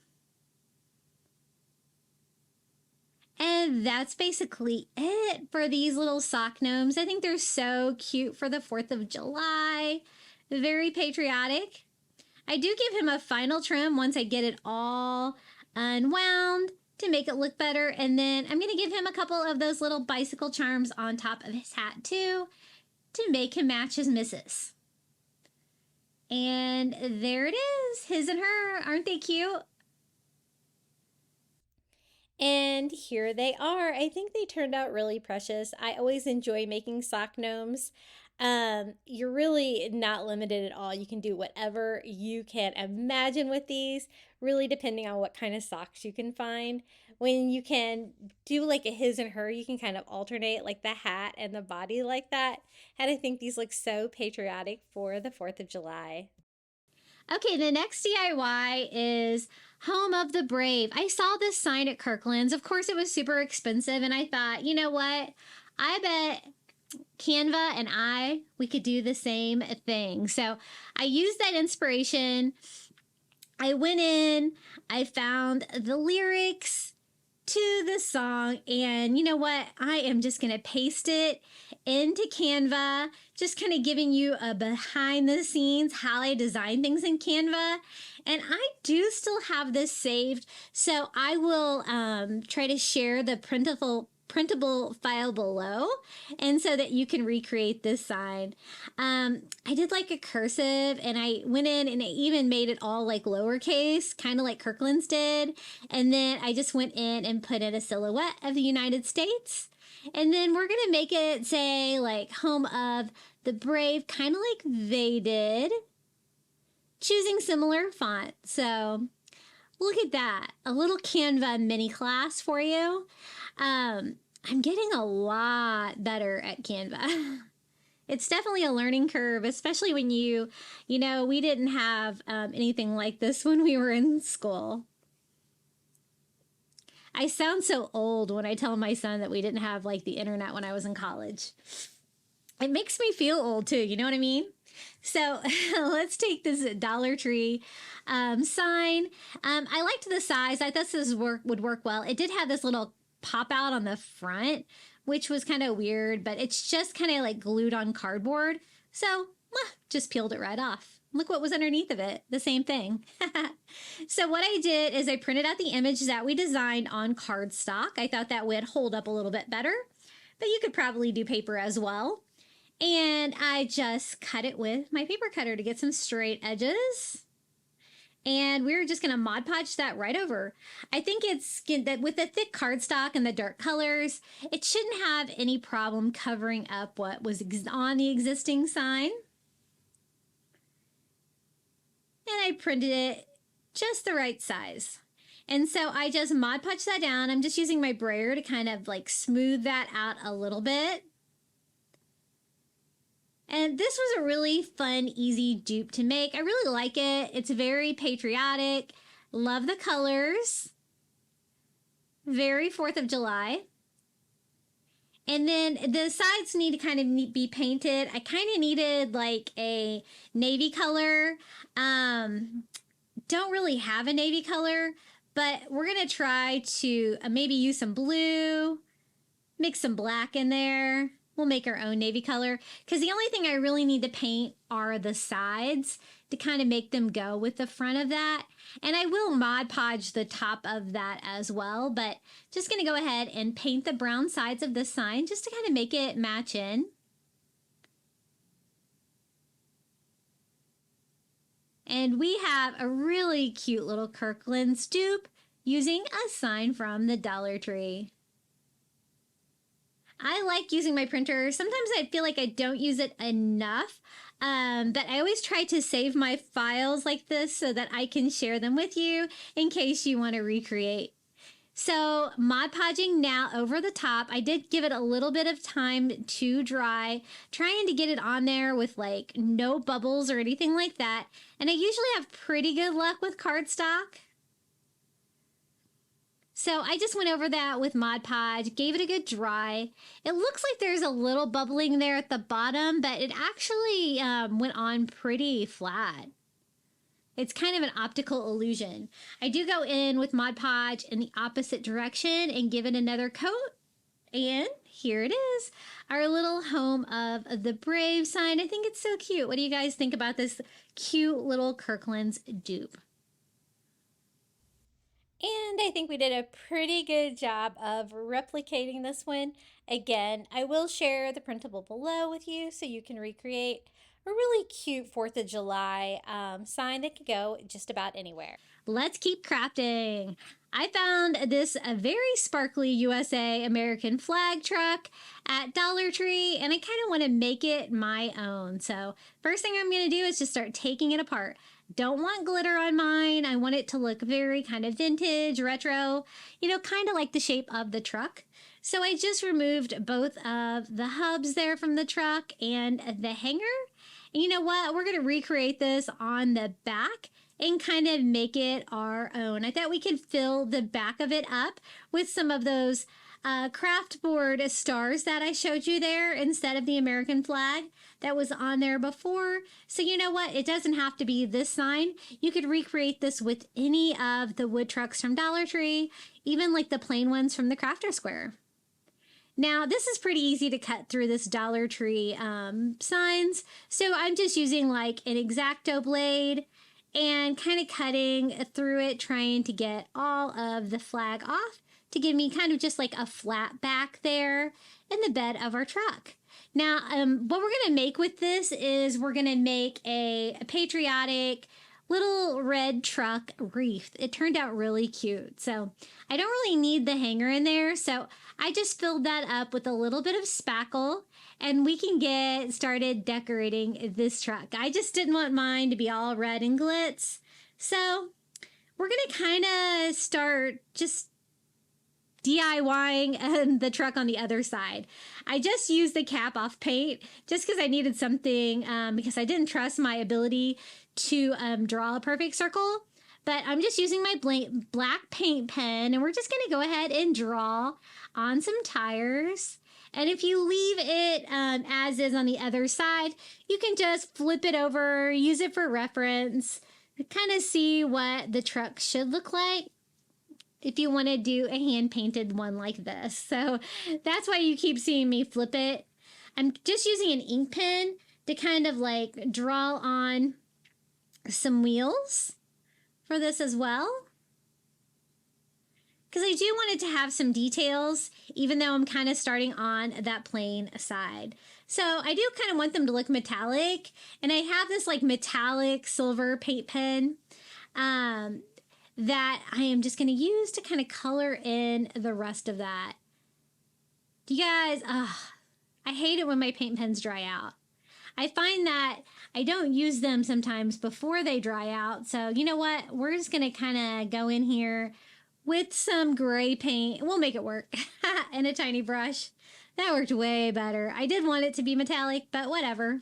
And that's basically it for these little sock gnomes. I think they're so cute for the 4th of July. Very patriotic. I do give him a final trim once I get it all unwound to make it look better. And then I'm going to give him a couple of those little bicycle charms on top of his hat too to make him match his missus. And there it is, his and her. Aren't they cute? And here they are. I think they turned out really precious. I always enjoy making sock gnomes. You're really not limited at all. You can do whatever you can imagine with these, really depending on what kind of socks you can find. When you can do like a his and her, you can kind of alternate like the hat and the body like that. And I think these look so patriotic for the 4th of July. Okay, the next DIY is Home of the Brave. I saw this sign at Kirkland's. Of course, it was super expensive, and I thought, you know what? I bet Canva and we could do the same thing. So I used that inspiration. I went in, I found the lyrics to the song, and you know what? I am just going to paste it into Canva, just kind of giving you a behind the scenes how I design things in Canva. And I do still have this saved, so I will try to share the printable file below, and so that you can recreate this sign. I did like a cursive, and I went in and I even made it all like lowercase, kind of like Kirkland's did. And then I just went in and put in a silhouette of the United States. And then we're going to make it say like Home of the Brave, kind of like they did, choosing similar font. So look at that, a little Canva mini class for you. I'm getting a lot better at Canva. It's definitely a learning curve, especially when you know, we didn't have anything like this when we were in school. I sound so old when I tell my son that we didn't have like the internet when I was in college. It makes me feel old too, you know what I mean? So let's take this Dollar Tree sign. I liked the size. I thought this would work well. It did have this little pop out on the front, which was kind of weird, but it's just kind of like glued on cardboard. So just peeled it right off. Look what was underneath of it. The same thing. So what I did is I printed out the image that we designed on cardstock. I thought that would hold up a little bit better, but you could probably do paper as well. And I just cut it with my paper cutter to get some straight edges. And we're just going to Mod Podge that right over. I think it's that with the thick cardstock and the dark colors, it shouldn't have any problem covering up what was on the existing sign. And I printed it just the right size. And so I just Mod Podge that down. I'm just using my brayer to kind of like smooth that out a little bit. And this was a really fun, easy dupe to make. I really like it. It's very patriotic. Love the colors. Very 4th of July. And then the sides need to kind of be painted. I kind of needed like a navy color. Don't really have a navy color, but we're going to try to maybe use some blue, mix some black in there. We'll make our own navy color, because the only thing I really need to paint are the sides to kind of make them go with the front of that. And I will Mod Podge the top of that as well, but just going to go ahead and paint the brown sides of the sign just to kind of make it match in. And we have a really cute little Kirkland's dupe using a sign from the Dollar Tree. I like using my printer. Sometimes I feel like I don't use it enough, but I always try to save my files like this so that I can share them with you in case you want to recreate. So Mod Podging now over the top. I did give it a little bit of time to dry, trying to get it on there with like no bubbles or anything like that. And I usually have pretty good luck with cardstock. So I just went over that with Mod Podge, gave it a good dry. It looks like there's a little bubbling there at the bottom, but it actually went on pretty flat. It's kind of an optical illusion. I do go in with Mod Podge in the opposite direction and give it another coat. And here it is, our little home of the Brave sign. I think it's so cute. What do you guys think about this cute little Kirkland's dupe? And I think we did a pretty good job of replicating this one. Again, I will share the printable below with you so you can recreate a really cute 4th of July sign that could go just about anywhere. Let's keep crafting. I found this a very sparkly USA American flag truck at Dollar Tree, and I kind of want to make it my own. So first thing I'm going to do is just start taking it apart. Don't want glitter on mine. I want it to look very kind of vintage, retro, you know, kind of like the shape of the truck. So I just removed both of the hubs there from the truck and the hanger. And you know what? We're going to recreate this on the back and kind of make it our own. I thought we could fill the back of it up with some of those craft board stars that I showed you there instead of the American flag that was on there before. So you know what? It doesn't have to be this sign. You could recreate this with any of the wood trucks from Dollar Tree, even like the plain ones from the Crafter Square. Now, this is pretty easy to cut through this Dollar Tree signs. So I'm just using like an X-Acto blade and kind of cutting through it, trying to get all of the flag off to give me kind of just like a flat back there in the bed of our truck. Now, what we're going to make with this is we're going to make a patriotic little red truck wreath. It turned out really cute. So I don't really need the hanger in there. So I just filled that up with a little bit of spackle and we can get started decorating this truck. I just didn't want mine to be all red and glitz. So we're going to kind of start just DIYing the truck on the other side. I just used the cap off paint just because I needed something because I didn't trust my ability to draw a perfect circle. But I'm just using my black paint pen and we're just going to go ahead and draw on some tires. And if you leave it as is on the other side, you can just flip it over, use it for reference, kind of see what the truck should look like if you want to do a hand-painted one like this. So that's why you keep seeing me flip it. I'm just using an ink pen to kind of like draw on some wheels for this as well. Because I do want it to have some details, even though I'm kind of starting on that plain side. So I do kind of want them to look metallic. And I have this like metallic silver paint pen that I am just going to use to kind of color in the rest of that. Do you guys, I hate it when my paint pens dry out. I find that I don't use them sometimes before they dry out. So you know what? We're just going to kind of go in here with some gray paint. We'll make it work. And a tiny brush. That worked way better. I did want it to be metallic, but whatever.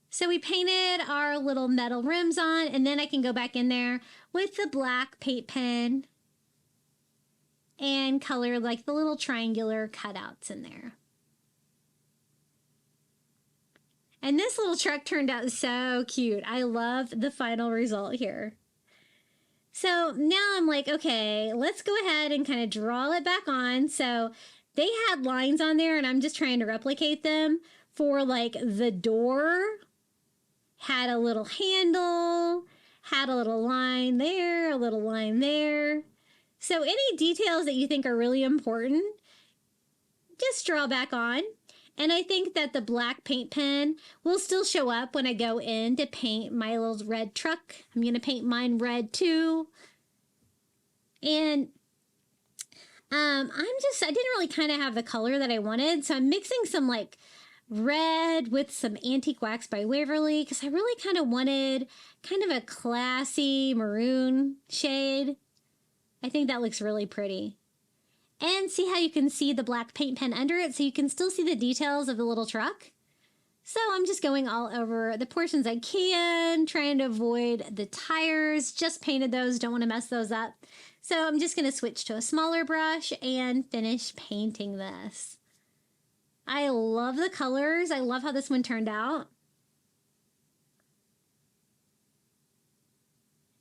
So we painted our little metal rims on, and then I can go back in there with the black paint pen and color like the little triangular cutouts in there. And this little truck turned out so cute. I love the final result here. So now I'm like, okay, let's go ahead and kind of draw it back on. So they had lines on there and I'm just trying to replicate them for like the door. Had a little handle, had a little line there, a little line there. So any details that you think are really important, just draw back on. And I think that the black paint pen will still show up when I go in to paint my little red truck. I'm going to paint mine red too. And I didn't really kind of have the color that I wanted. So I'm mixing some like red with some Antique Wax by Waverly because I really kind of wanted kind of a classy maroon shade. I think that looks really pretty. And see how you can see the black paint pen under it, so you can still see the details of the little truck? So I'm just going all over the portions I can, trying to avoid the tires. Just painted those, don't want to mess those up. So I'm just going to switch to a smaller brush and finish painting this. I love the colors. I love how this one turned out.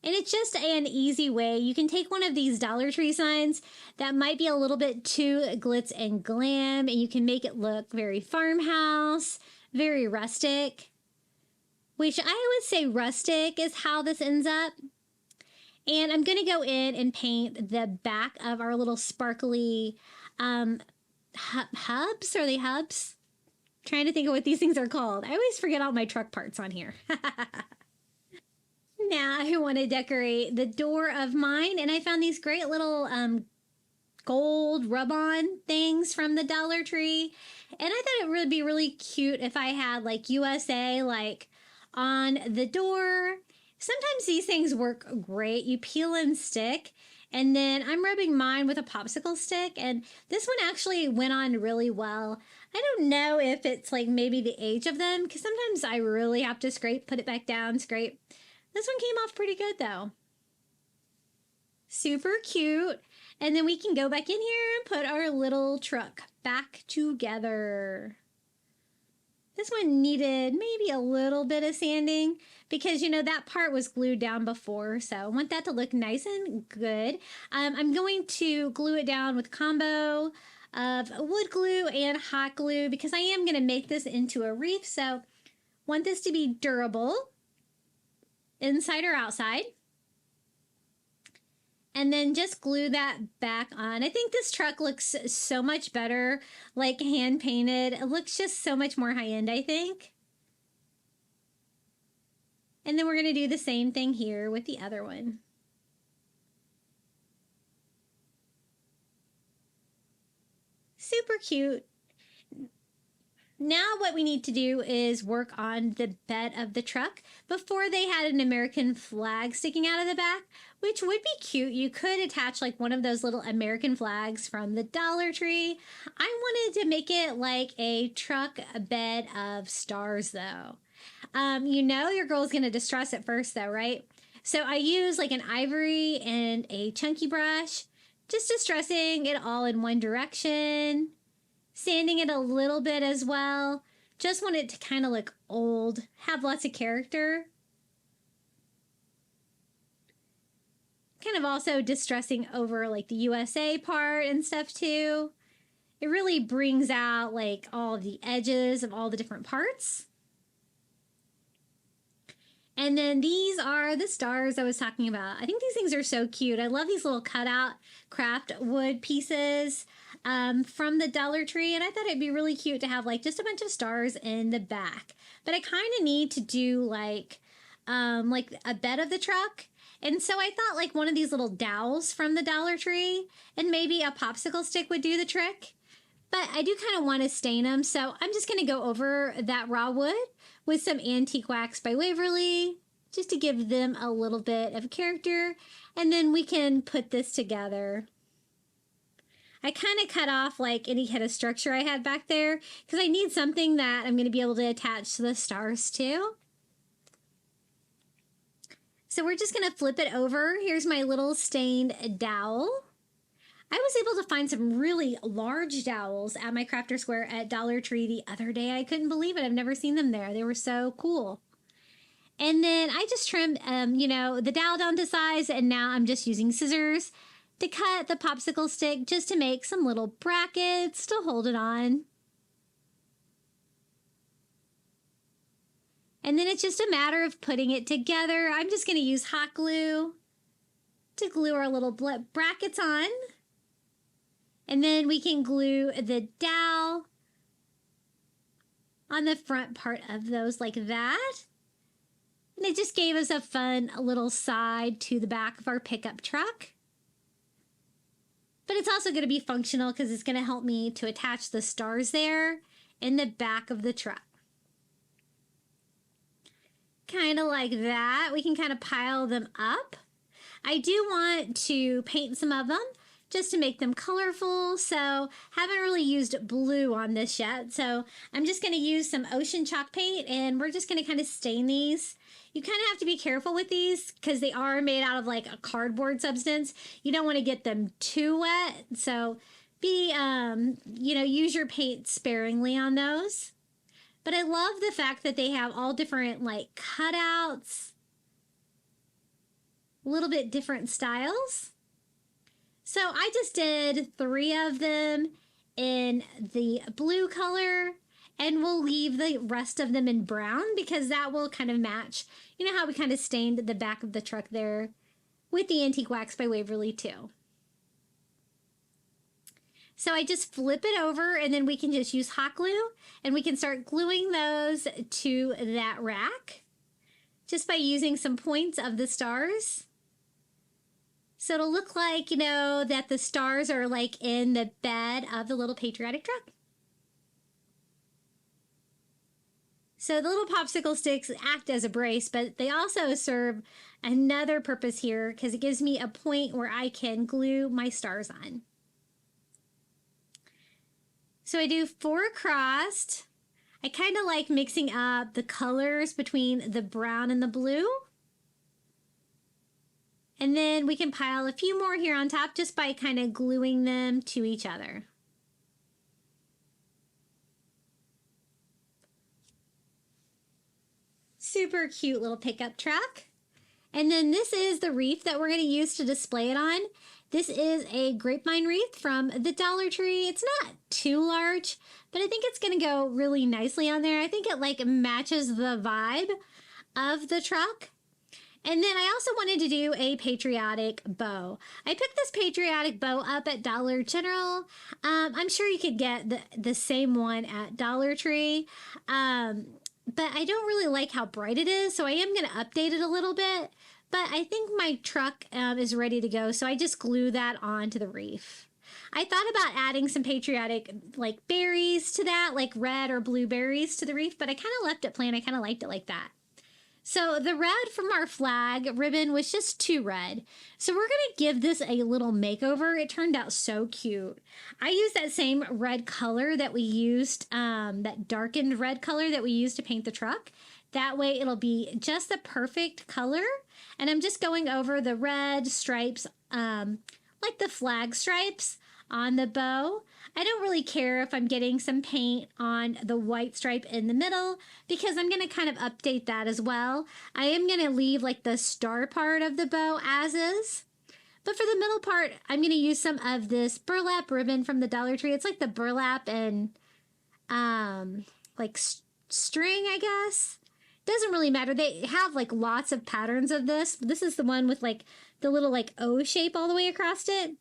And it's just an easy way. You can take one of these Dollar Tree signs that might be a little bit too glitz and glam, and you can make it look very farmhouse, very rustic, which I would say rustic is how this ends up. And I'm going to go in and paint the back of our little sparkly hubs. Are they hubs? I'm trying to think of what these things are called. I always forget all my truck parts on here. Now I want to decorate the door of mine, and I found these great little gold rub-on things from the Dollar Tree, and I thought it would be really cute if I had like USA like on the door. Sometimes these things work great. You peel and stick, and then I'm rubbing mine with a popsicle stick, and this one actually went on really well. I don't know if it's like maybe the age of them, because sometimes I really have to scrape, put it back down, scrape. This one came off pretty good though. Super cute. And then we can go back in here and put our little truck back together. This one needed maybe a little bit of sanding because, you know, that part was glued down before. So I want that to look nice and good. I'm going to glue it down with a combo of wood glue and hot glue because I am going to make this into a wreath. So want this to be durable, inside or outside. And then just glue that back on. I think this truck looks so much better, like hand painted. It looks just so much more high end, I think. And then we're going to do the same thing here with the other one. Super cute. Now what we need to do is work on the bed of the truck. Before they had an American flag sticking out of the back, which would be cute. You could attach like one of those little American flags from the Dollar Tree. I wanted to make it like a truck bed of stars though. You know your girl's going to distress at first though, right? So I use like an ivory and a chunky brush, just distressing it all in one direction. Sanding it a little bit as well. Just want it to kind of look old, have lots of character. Kind of also distressing over like the USA part and stuff too. It really brings out like all of the edges of all the different parts. And then these are the stars I was talking about. I think these things are so cute. I love these little cutout craft wood pieces from the Dollar Tree. And I thought it'd be really cute to have like just a bunch of stars in the back. But I kind of need to do like a bed of the truck. And so I thought like one of these little dowels from the Dollar Tree and maybe a popsicle stick would do the trick. But I do kind of want to stain them. So I'm just going to go over that raw wood with some Antique Wax by Waverly, just to give them a little bit of character. And then we can put this together. I kind of cut off like any kind of structure I had back there because I need something that I'm going to be able to attach to the stars to. So we're just going to flip it over. Here's my little stained dowel. I was able to find some really large dowels at my Crafter Square at Dollar Tree the other day. I couldn't believe it. I've never seen them there. They were so cool. And then I just trimmed, the dowel down to size, and now I'm just using scissors to cut the popsicle stick just to make some little brackets to hold it on. And then it's just a matter of putting it together. I'm just going to use hot glue to glue our little brackets on. And then we can glue the dowel on the front part of those like that. And it just gave us a fun little side to the back of our pickup truck. But it's also going to be functional because it's going to help me to attach the stars there in the back of the truck. Kind of like that. We can kind of pile them up. I do want to paint some of them just to make them colorful, so haven't really used blue on this yet. So I'm just going to use some ocean chalk paint, and we're just going to kind of stain these. You kind of have to be careful with these because they are made out of like a cardboard substance. You don't want to get them too wet, so be, use your paint sparingly on those. But I love the fact that they have all different like cutouts, a little bit different styles. So I just did 3 of them in the blue color, and we'll leave the rest of them in brown because that will kind of match. You know how we kind of stained the back of the truck there with the Antique Wax by Waverly too. So I just flip it over, and then we can just use hot glue, and we can start gluing those to that rack just by using some points of the stars. So it'll look like, that the stars are like in the bed of the little Patriotic truck. So the little popsicle sticks act as a brace, but they also serve another purpose here because it gives me a point where I can glue my stars on. So I do 4 across. I kind of like mixing up the colors between the brown and the blue. And then we can pile a few more here on top just by kind of gluing them to each other. Super cute little pickup truck. And then this is the wreath that we're going to use to display it on. This is a grapevine wreath from the Dollar Tree. It's not too large, but I think it's going to go really nicely on there. I think it like matches the vibe of the truck. And then I also wanted to do a patriotic bow. I picked this patriotic bow up at Dollar General. I'm sure you could get the same one at Dollar Tree. But I don't really like how bright it is, so I am going to update it a little bit. But I think my truck is ready to go, so I just glue that onto the wreath. I thought about adding some patriotic like berries to that, like red or blue berries to the wreath, but I kind of left it plain. I kind of liked it like that. So the red from our flag ribbon was just too red. So we're going to give this a little makeover. It turned out so cute. I used that same red color that we used, that darkened red color that we used to paint the truck. That way it'll be just the perfect color. And I'm just going over the red stripes, like the flag stripes on the bow. I don't really care if I'm getting some paint on the white stripe in the middle because I'm going to kind of update that as well. I am going to leave like the star part of the bow as is. But for the middle part, I'm going to use some of this burlap ribbon from the Dollar Tree. It's like the burlap and like string, I guess. Doesn't really matter. They have like lots of patterns of this. This is the one with like the little like O shape all the way across it.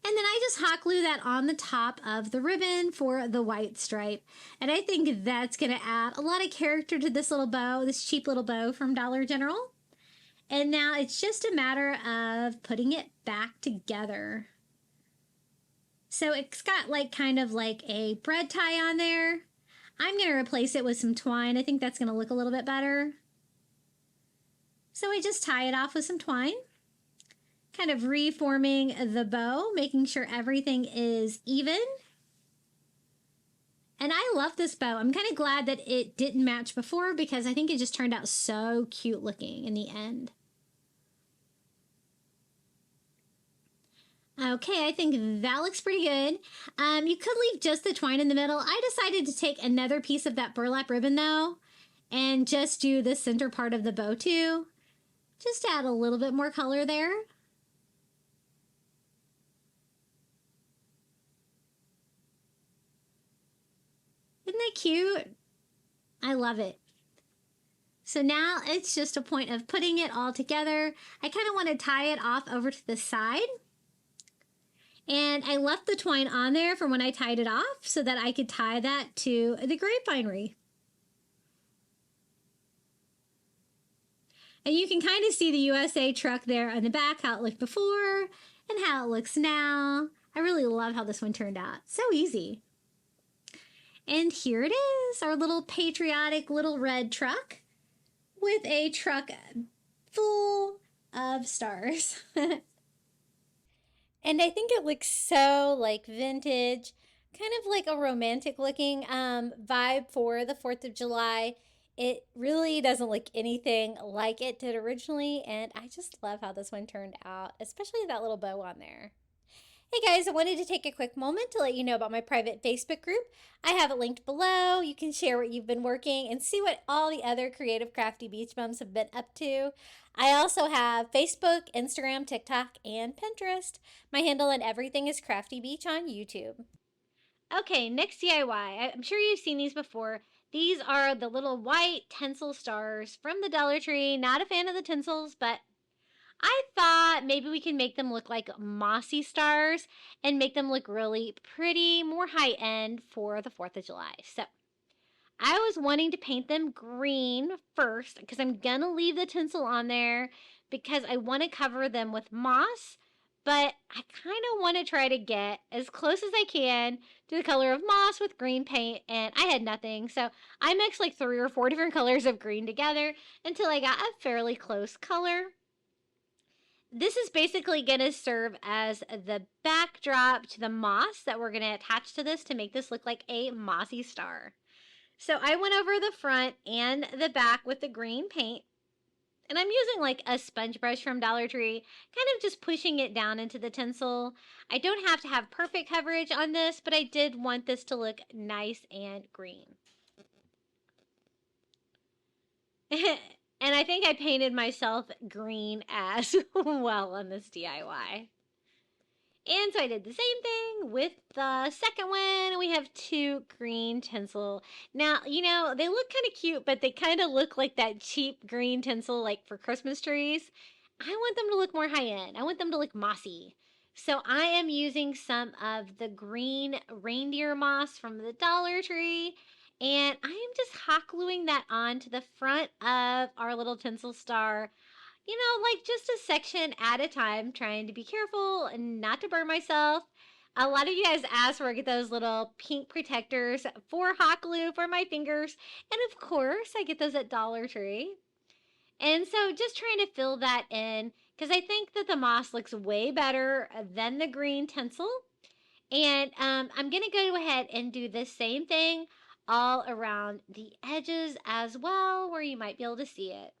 And then I just hot glue that on the top of the ribbon for the white stripe. And I think that's going to add a lot of character to this little bow, this cheap little bow from Dollar General. And now it's just a matter of putting it back together. So it's got like kind of like a bread tie on there. I'm going to replace it with some twine. I think that's going to look a little bit better. So I just tie it off with some twine. Kind of reforming the bow, making sure everything is even. And I love this bow. I'm kind of glad that it didn't match before because I think it just turned out so cute looking in the end. Okay, I think that looks pretty good. You could leave just the twine in the middle. I decided to take another piece of that burlap ribbon though and just do the center part of the bow too. Just to add a little bit more color there. Isn't that cute? I love it. So now it's just a point of putting it all together. I kind of want to tie it off over to the side. And I left the twine on there for when I tied it off so that I could tie that to the grapevine wreath. And you can kind of see the USA truck there on the back, how it looked before and how it looks now. I really love how this one turned out. So easy. And here it is, our little patriotic little red truck with a truck full of stars. And I think it looks so like vintage, kind of like a romantic looking vibe for the 4th of July. It really doesn't look anything like it did originally, and I just love how this one turned out, especially that little bow on there. Hey guys, I wanted to take a quick moment to let you know about my private Facebook group. I have it linked below. You can share what you've been working and see what all the other creative crafty beach bums have been up to. I also have Facebook, Instagram, TikTok, and Pinterest. My handle and everything is Crafty Beach on YouTube. Okay, next DIY. I'm sure you've seen these before. These are the little white tinsel stars from the Dollar Tree. Not a fan of the tinsels, but I thought maybe we can make them look like mossy stars and make them look really pretty, more high end for the 4th of July. So I was wanting to paint them green first because I'm going to leave the tinsel on there because I want to cover them with moss. But I kind of want to try to get as close as I can to the color of moss with green paint, and I had nothing. So I mixed like 3 or 4 different colors of green together until I got a fairly close color. This is basically going to serve as the backdrop to the moss that we're going to attach to this to make this look like a mossy star. So I went over the front and the back with the green paint. And I'm using like a sponge brush from Dollar Tree, kind of just pushing it down into the tinsel. I don't have to have perfect coverage on this, but I did want this to look nice and green. And I think I painted myself green as well on this DIY. And so I did the same thing with the second one. We have 2 green tinsel. Now, you know, they look kind of cute, but they kind of look like that cheap green tinsel like for Christmas trees. I want them to look more high end. I want them to look mossy. So I am using some of the green reindeer moss from the Dollar Tree. And I am just hot gluing that onto the front of our little tinsel star. You know, like just a section at a time, trying to be careful and not to burn myself. A lot of you guys asked where I get those little pink protectors for hot glue for my fingers. And of course, I get those at Dollar Tree. And so just trying to fill that in because I think that the moss looks way better than the green tinsel. And I'm going to go ahead and do the same thing all around the edges as well, where you might be able to see it.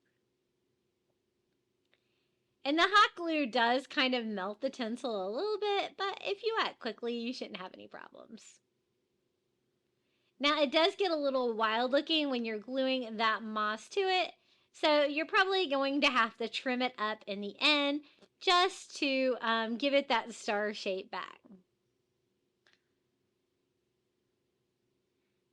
And the hot glue does kind of melt the tinsel a little bit, but if you act quickly, you shouldn't have any problems. Now, it does get a little wild looking when you're gluing that moss to it, so you're probably going to have to trim it up in the end just to give it that star shape back.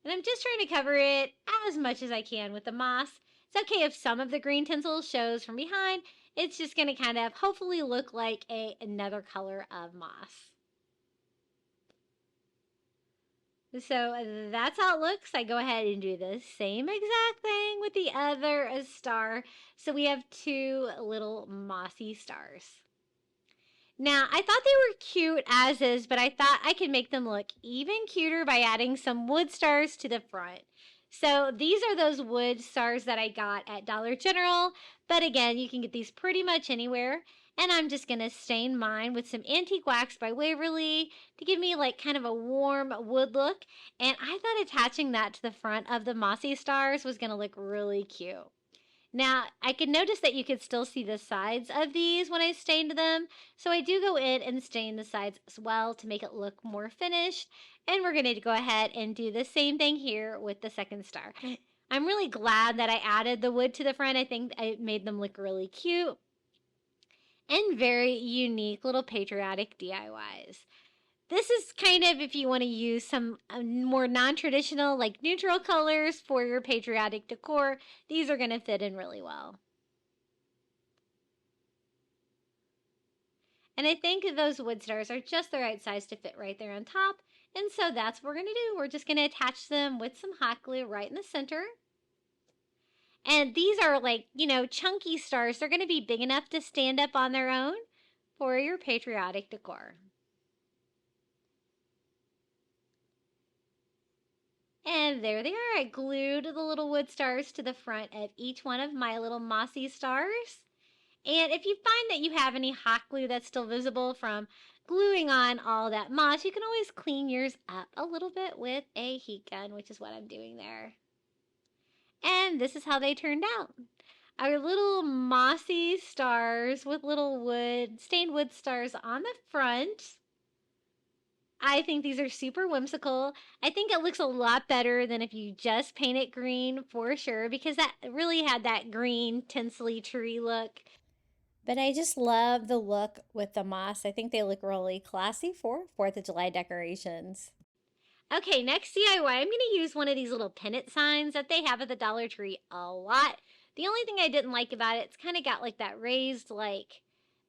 And I'm just trying to cover it as much as I can with the moss. It's okay if some of the green tinsel shows from behind. It's just going to kind of hopefully look like another color of moss. So that's how it looks. I go ahead and do the same exact thing with the other star. So we have 2 little mossy stars. Now, I thought they were cute as is, but I thought I could make them look even cuter by adding some wood stars to the front. So these are those wood stars that I got at Dollar General, but again, you can get these pretty much anywhere. And I'm just going to stain mine with some antique wax by Waverly to give me like kind of a warm wood look. And I thought attaching that to the front of the mossy stars was going to look really cute. Now, I could notice that you could still see the sides of these when I stained them. So I do go in and stain the sides as well to make it look more finished. And we're going to go ahead and do the same thing here with the second star. I'm really glad that I added the wood to the front. I think it made them look really cute and very unique little patriotic DIYs. This is kind of if you want to use some more non-traditional, like neutral colors for your patriotic decor. These are going to fit in really well. And I think those wood stars are just the right size to fit right there on top. And so that's what we're going to do. We're just going to attach them with some hot glue right in the center. And these are like, you know, chunky stars. They're going to be big enough to stand up on their own for your patriotic decor. And there they are. I glued the little wood stars to the front of each one of my little mossy stars. And if you find that you have any hot glue that's still visible from gluing on all that moss, you can always clean yours up a little bit with a heat gun, which is what I'm doing there. And this is how they turned out. Our little mossy stars with little stained wood stars on the front. I think these are super whimsical. I think it looks a lot better than if you just paint it green for sure, because that really had that green tinsley tree look. But I just love the look with the moss. I think they look really classy for 4th of July decorations. Okay, next DIY, I'm going to use one of these little pennant signs that they have at the Dollar Tree a lot. The only thing I didn't like about it, it's kind of got like that raised like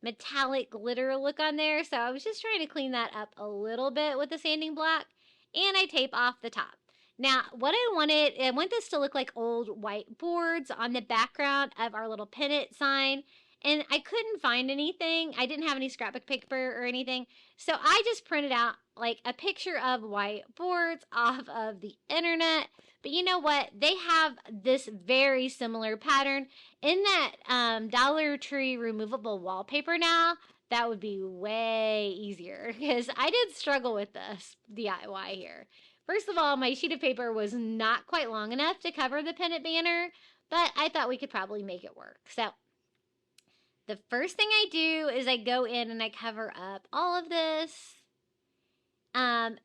metallic glitter look on there. So I was just trying to clean that up a little bit with the sanding block, and I tape off the top. Now, what I want this to look like old white boards on the background of our little pennant sign. And I couldn't find anything. I didn't have any scrapbook paper or anything. So I just printed out like a picture of white boards off of the internet. But you know what? They have this very similar pattern in that Dollar Tree removable wallpaper now. That would be way easier because I did struggle with this DIY here. First of all, my sheet of paper was not quite long enough to cover the pennant banner, but I thought we could probably make it work. So the first thing I do is I go in and I cover up all of this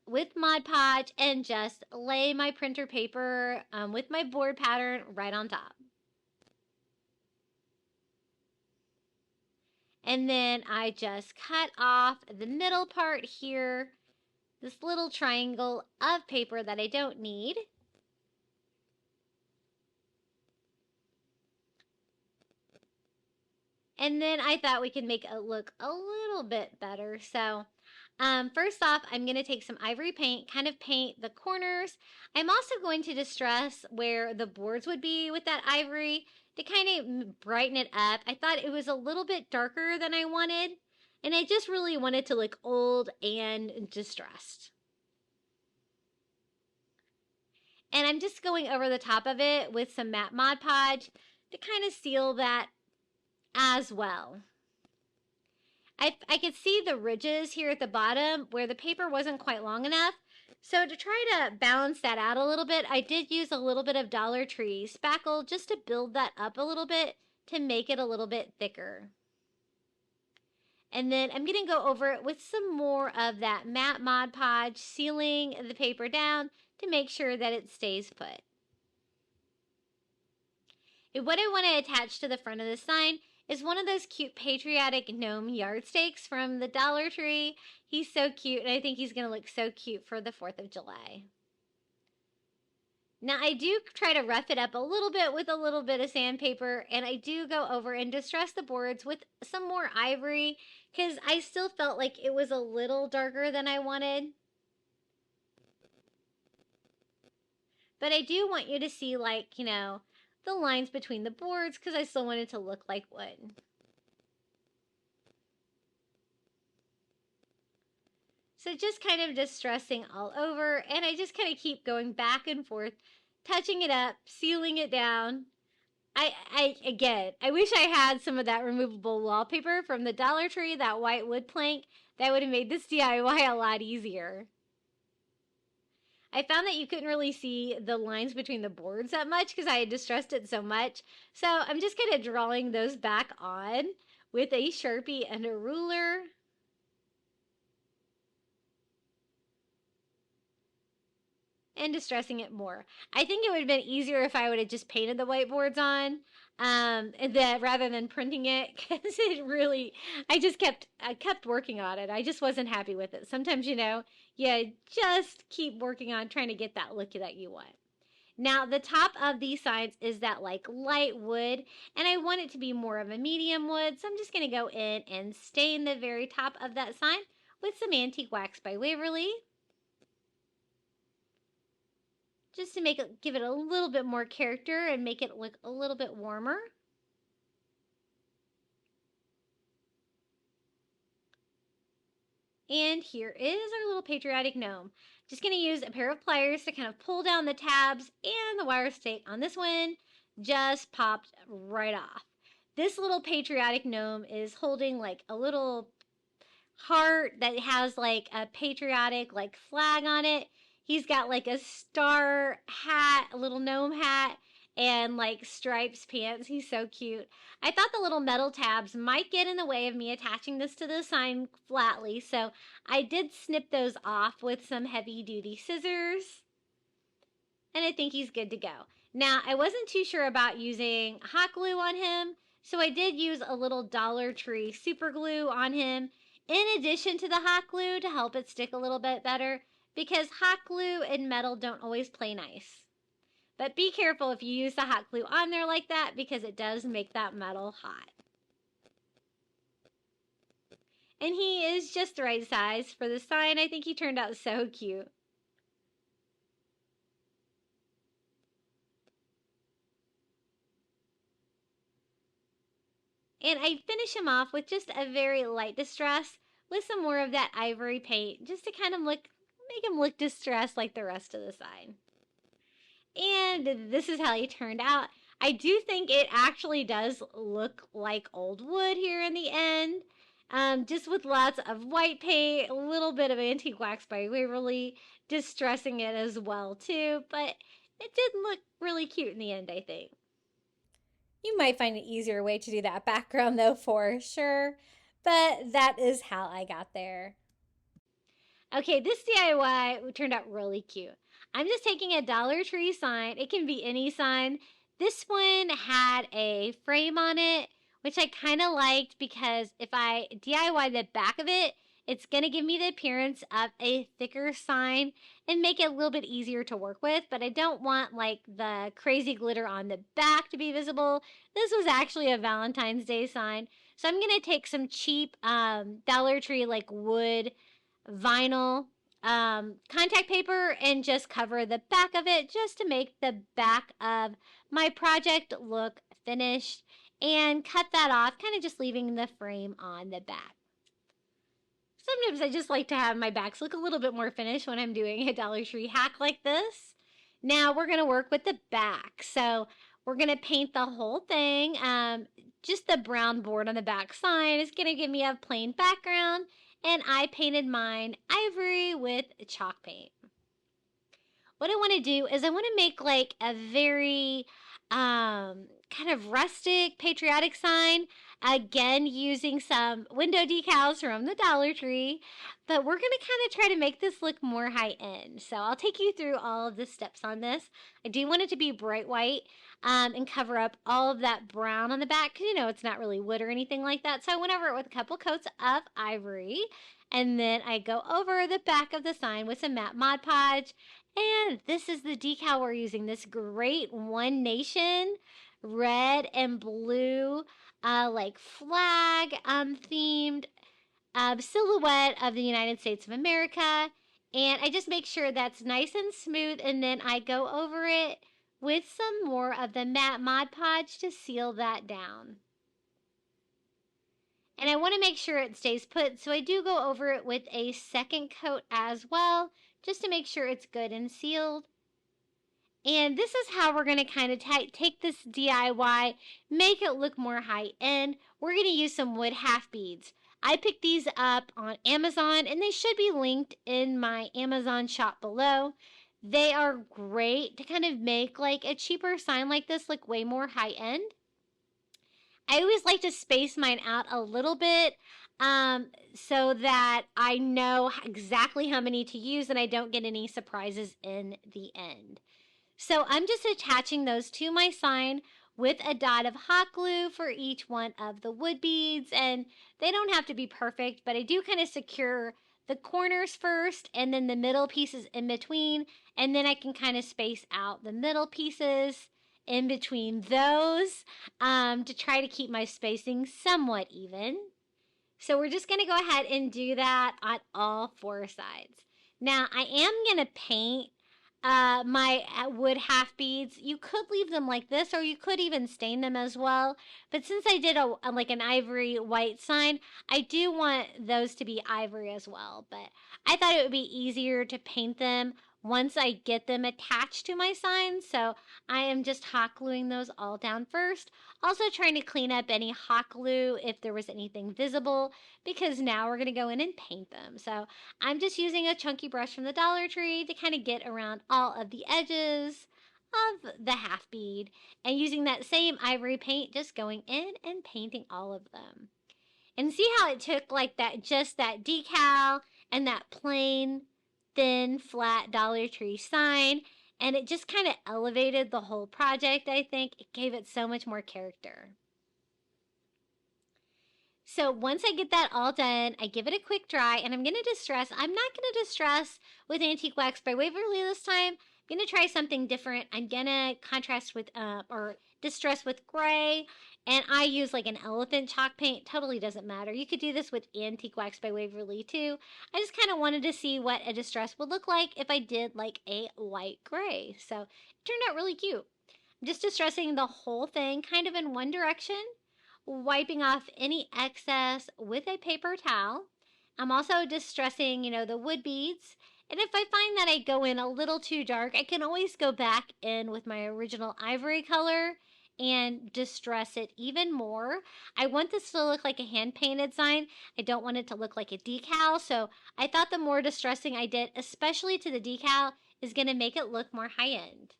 with Mod Podge and just lay my printer paper with my board pattern right on top. And then I just cut off the middle part here, this little triangle of paper that I don't need. And then I thought we could make it look a little bit better. So first off, I'm going to take some ivory paint, kind of paint the corners. I'm also going to distress where the boards would be with that ivory to kind of brighten it up. I thought it was a little bit darker than I wanted, and I just really wanted to look old and distressed. And I'm just going over the top of it with some matte Mod Podge to kind of seal that as well. I could see the ridges here at the bottom where the paper wasn't quite long enough. So to try to balance that out a little bit, I did use a little bit of Dollar Tree spackle just to build that up a little bit to make it a little bit thicker. And then I'm going to go over it with some more of that matte Mod Podge, sealing the paper down to make sure that it stays put. And what I want to attach to the front of the sign is one of those cute Patriotic gnome yardsticks from the Dollar Tree. He's so cute, and I think he's going to look so cute for the 4th of July. Now, I do try to rough it up a little bit with a little bit of sandpaper, and I do go over and distress the boards with some more ivory because I still felt like it was a little darker than I wanted. But I do want you to see, like, you know, the lines between the boards because I still want it to look like wood. So just kind of distressing all over, and I just kind of keep going back and forth, touching it up, sealing it down. Again, I wish I had some of that removable wallpaper from the Dollar Tree, that white wood plank. That would have made this DIY a lot easier. I found that you couldn't really see the lines between the boards that much because I had distressed it so much. So I'm just kind of drawing those back on with a Sharpie and a ruler. And distressing it more. I think it would have been easier if I would have just painted the whiteboards on rather than printing it, because it really, I kept working on it. I just wasn't happy with it. Sometimes, you know, you just keep working on trying to get that look that you want. Now, the top of these signs is that like light wood, and I want it to be more of a medium wood, so I'm just going to go in and stain the very top of that sign with some Antique Wax by Waverly, just to give it a little bit more character and make it look a little bit warmer. And here is our little patriotic gnome. Just going to use a pair of pliers to kind of pull down the tabs, and the wire stake on this one just popped right off. This little patriotic gnome is holding like a little heart that has like a patriotic like flag on it. He's got like a star hat, a little gnome hat, and like stripes pants. He's so cute. I thought the little metal tabs might get in the way of me attaching this to the sign flatly, so I did snip those off with some heavy duty scissors, and I think he's good to go. Now, I wasn't too sure about using hot glue on him, so I did use a little Dollar Tree super glue on him in addition to the hot glue to help it stick a little bit better, because hot glue and metal don't always play nice. But be careful if you use the hot glue on there like that, because it does make that metal hot. And he is just the right size for the sign. I think he turned out so cute. And I finish him off with just a very light distress with some more of that ivory paint, just to kind of make him look distressed like the rest of the sign. And this is how he turned out. I do think it actually does look like old wood here in the end. Just with lots of white paint, a little bit of Antique Wax by Waverly, distressing it as well too. But it did look really cute in the end, I think. You might find an easier way to do that background though, for sure. But that is how I got there. Okay, this DIY turned out really cute. I'm just taking a Dollar Tree sign. It can be any sign. This one had a frame on it, which I kind of liked, because if I DIY the back of it, it's going to give me the appearance of a thicker sign and make it a little bit easier to work with, but I don't want like the crazy glitter on the back to be visible. This was actually a Valentine's Day sign. So I'm going to take some cheap Dollar Tree like wood vinyl contact paper and just cover the back of it, just to make the back of my project look finished, and cut that off, kind of just leaving the frame on the back. Sometimes I just like to have my backs look a little bit more finished when I'm doing a Dollar Tree hack like this. Now we're going to work with the back. So we're going to paint the whole thing. Just the brown board on the back sign is going to give me a plain background, and I painted mine ivory with chalk paint. What I want to do is I want to make like a very kind of rustic patriotic sign, again using some window decals from the Dollar Tree, but we're going to kind of try to make this look more high end. So I'll take you through all of the steps on this. I do want it to be bright white and cover up all of that brown on the back, because you know it's not really wood or anything like that. So I went over it with a couple coats of ivory, and then I go over the back of the sign with some matte Mod Podge. And this is the decal we're using, this great One Nation red and blue like flag themed silhouette of the United States of America. And I just make sure that's nice and smooth, and then I go over it with some more of the matte Mod Podge to seal that down. And I want to make sure it stays put, so I do go over it with a second coat as well, just to make sure it's good and sealed. And this is how we're going to kind of take this DIY, make it look more high end. We're going to use some wood half beads. I picked these up on Amazon, and they should be linked in my Amazon shop below. They are great to kind of make like a cheaper sign like this look way more high end. I always like to space mine out a little bit so that I know exactly how many to use and I don't get any surprises in the end. So I'm just attaching those to my sign with a dot of hot glue for each one of the wood beads, and they don't have to be perfect, but I do kind of secure the corners first and then the middle pieces in between, and then I can kind of space out the middle pieces in between those to try to keep my spacing somewhat even. So we're just going to go ahead and do that on all four sides. Now I am going to paint my wood half beads. You could leave them like this, or you could even stain them as well. But since I did like an ivory white sign, I do want those to be ivory as well. But I thought it would be easier to paint them once I get them attached to my signs. So I am just hot gluing those all down first. Also trying to clean up any hot glue if there was anything visible, because now we're going to go in and paint them. So I'm just using a chunky brush from the Dollar Tree to kind of get around all of the edges of the half bead, and using that same ivory paint, just going in and painting all of them. And see how it took like that, just that decal and that plain thin flat Dollar Tree sign, and it just kind of elevated the whole project. I think it gave it so much more character. So once I get that all done, I give it a quick dry, and I'm going to distress. I'm not going to distress with Antique Wax by Waverly this time. I'm going to try something different. I'm going to contrast with, or distress with gray, and I use like an elephant chalk paint. Totally doesn't matter. You could do this with Antique Wax by Waverly too. I just kind of wanted to see what a distress would look like if I did like a white gray. So it turned out really cute. I'm just distressing the whole thing kind of in one direction, wiping off any excess with a paper towel. I'm also distressing, the wood beads. And if I find that I go in a little too dark, I can always go back in with my original ivory color and distress it even more. I want this to look like a hand-painted sign. I don't want it to look like a decal. So I thought the more distressing I did, especially to the decal, is going to make it look more high-end.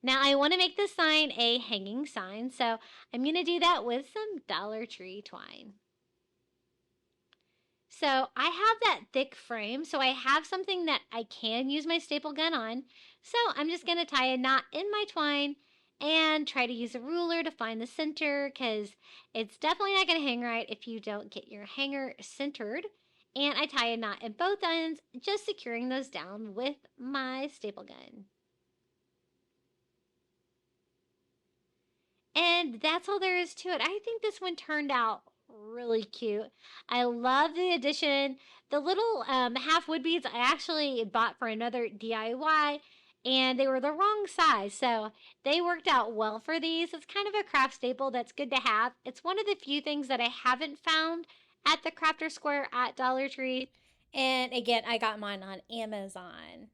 Now I want to make this sign a hanging sign, so I'm going to do that with some Dollar Tree twine. So I have that thick frame, so I have something that I can use my staple gun on. So I'm just going to tie a knot in my twine and try to use a ruler to find the center, because it's definitely not going to hang right if you don't get your hanger centered. And I tie a knot in both ends, just securing those down with my staple gun. And that's all there is to it. I think this one turned out really cute. I love the addition. The little half wood beads I actually bought for another DIY, and they were the wrong size, so they worked out well for these. It's kind of a craft staple that's good to have. It's one of the few things that I haven't found at the Crafter Square at Dollar Tree. And again, I got mine on Amazon.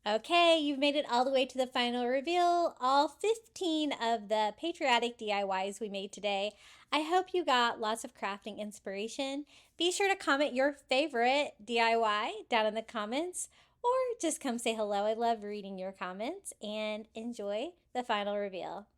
Okay, you've made it all the way to the final reveal, all 15 of the Patriotic DIYs we made today. I hope you got lots of crafting inspiration. Be sure to comment your favorite DIY down in the comments, or just come say hello. I love reading your comments, and enjoy the final reveal.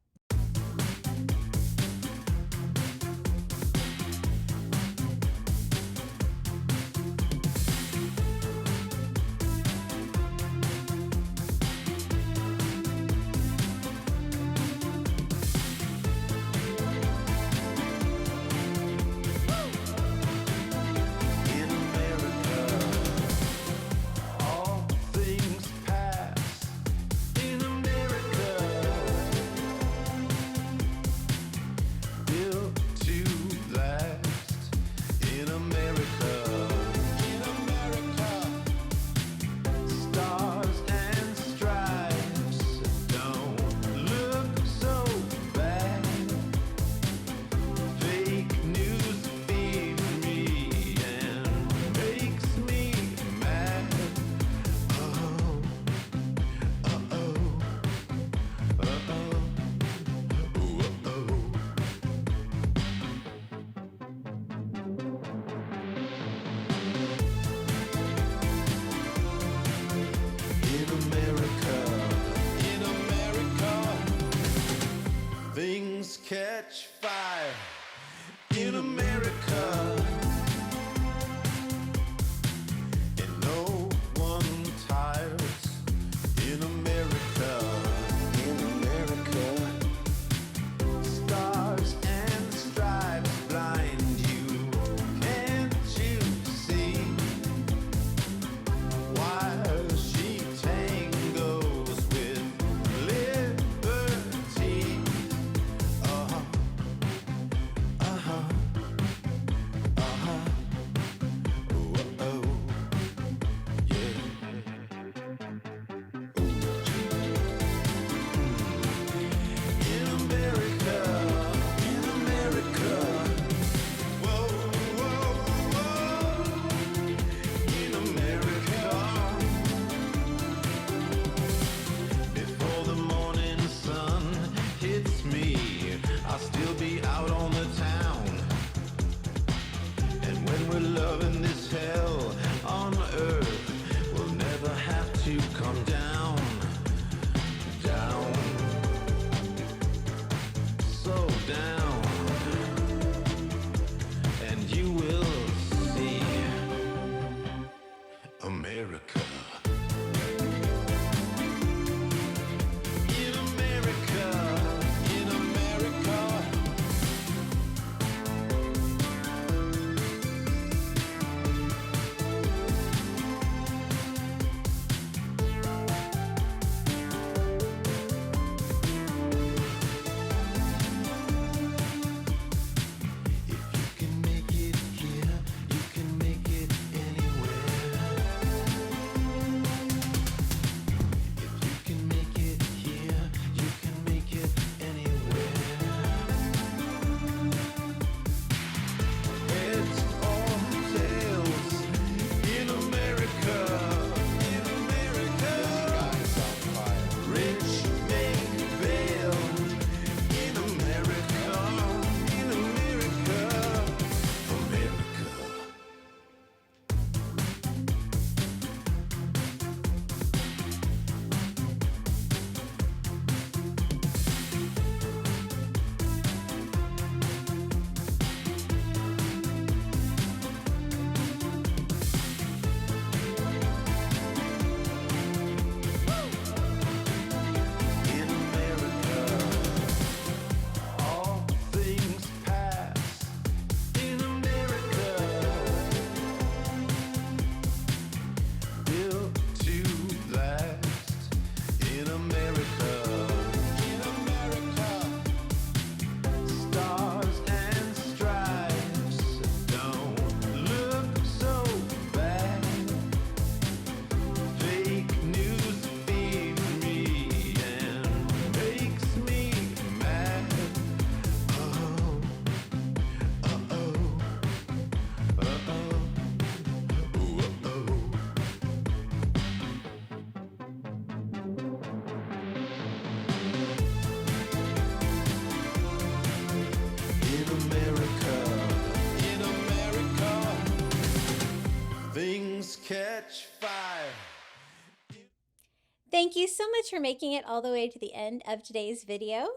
Thank you so much for making it all the way to the end of today's video.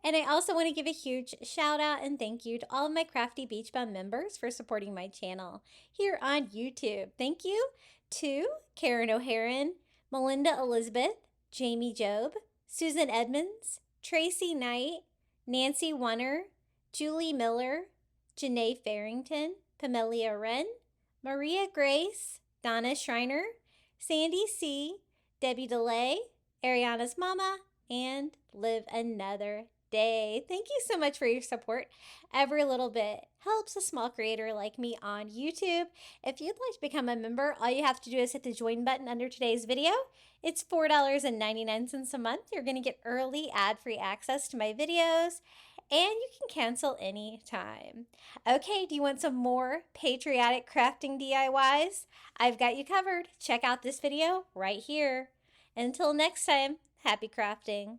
And I also want to give a huge shout out and thank you to all of my Crafty Beach Bum members for supporting my channel here on YouTube. Thank you to Karen O'Haran, Melinda Elizabeth, Jamie Job, Susan Edmonds, Tracy Knight, Nancy Wunner, Julie Miller, Janae Farrington, Pamelia Wren, Maria Grace, Donna Schreiner, Sandy C., Debbie DeLay, Ariana's Mama, and Live Another Day. Thank you so much for your support. Every little bit helps a small creator like me on YouTube. If you'd like to become a member, all you have to do is hit the join button under today's video. It's $4.99 a month. You're going to get early ad-free access to my videos, and you can cancel anytime. Okay, do you want some more patriotic crafting DIYs? I've got you covered. Check out this video right here. Until next time, happy crafting.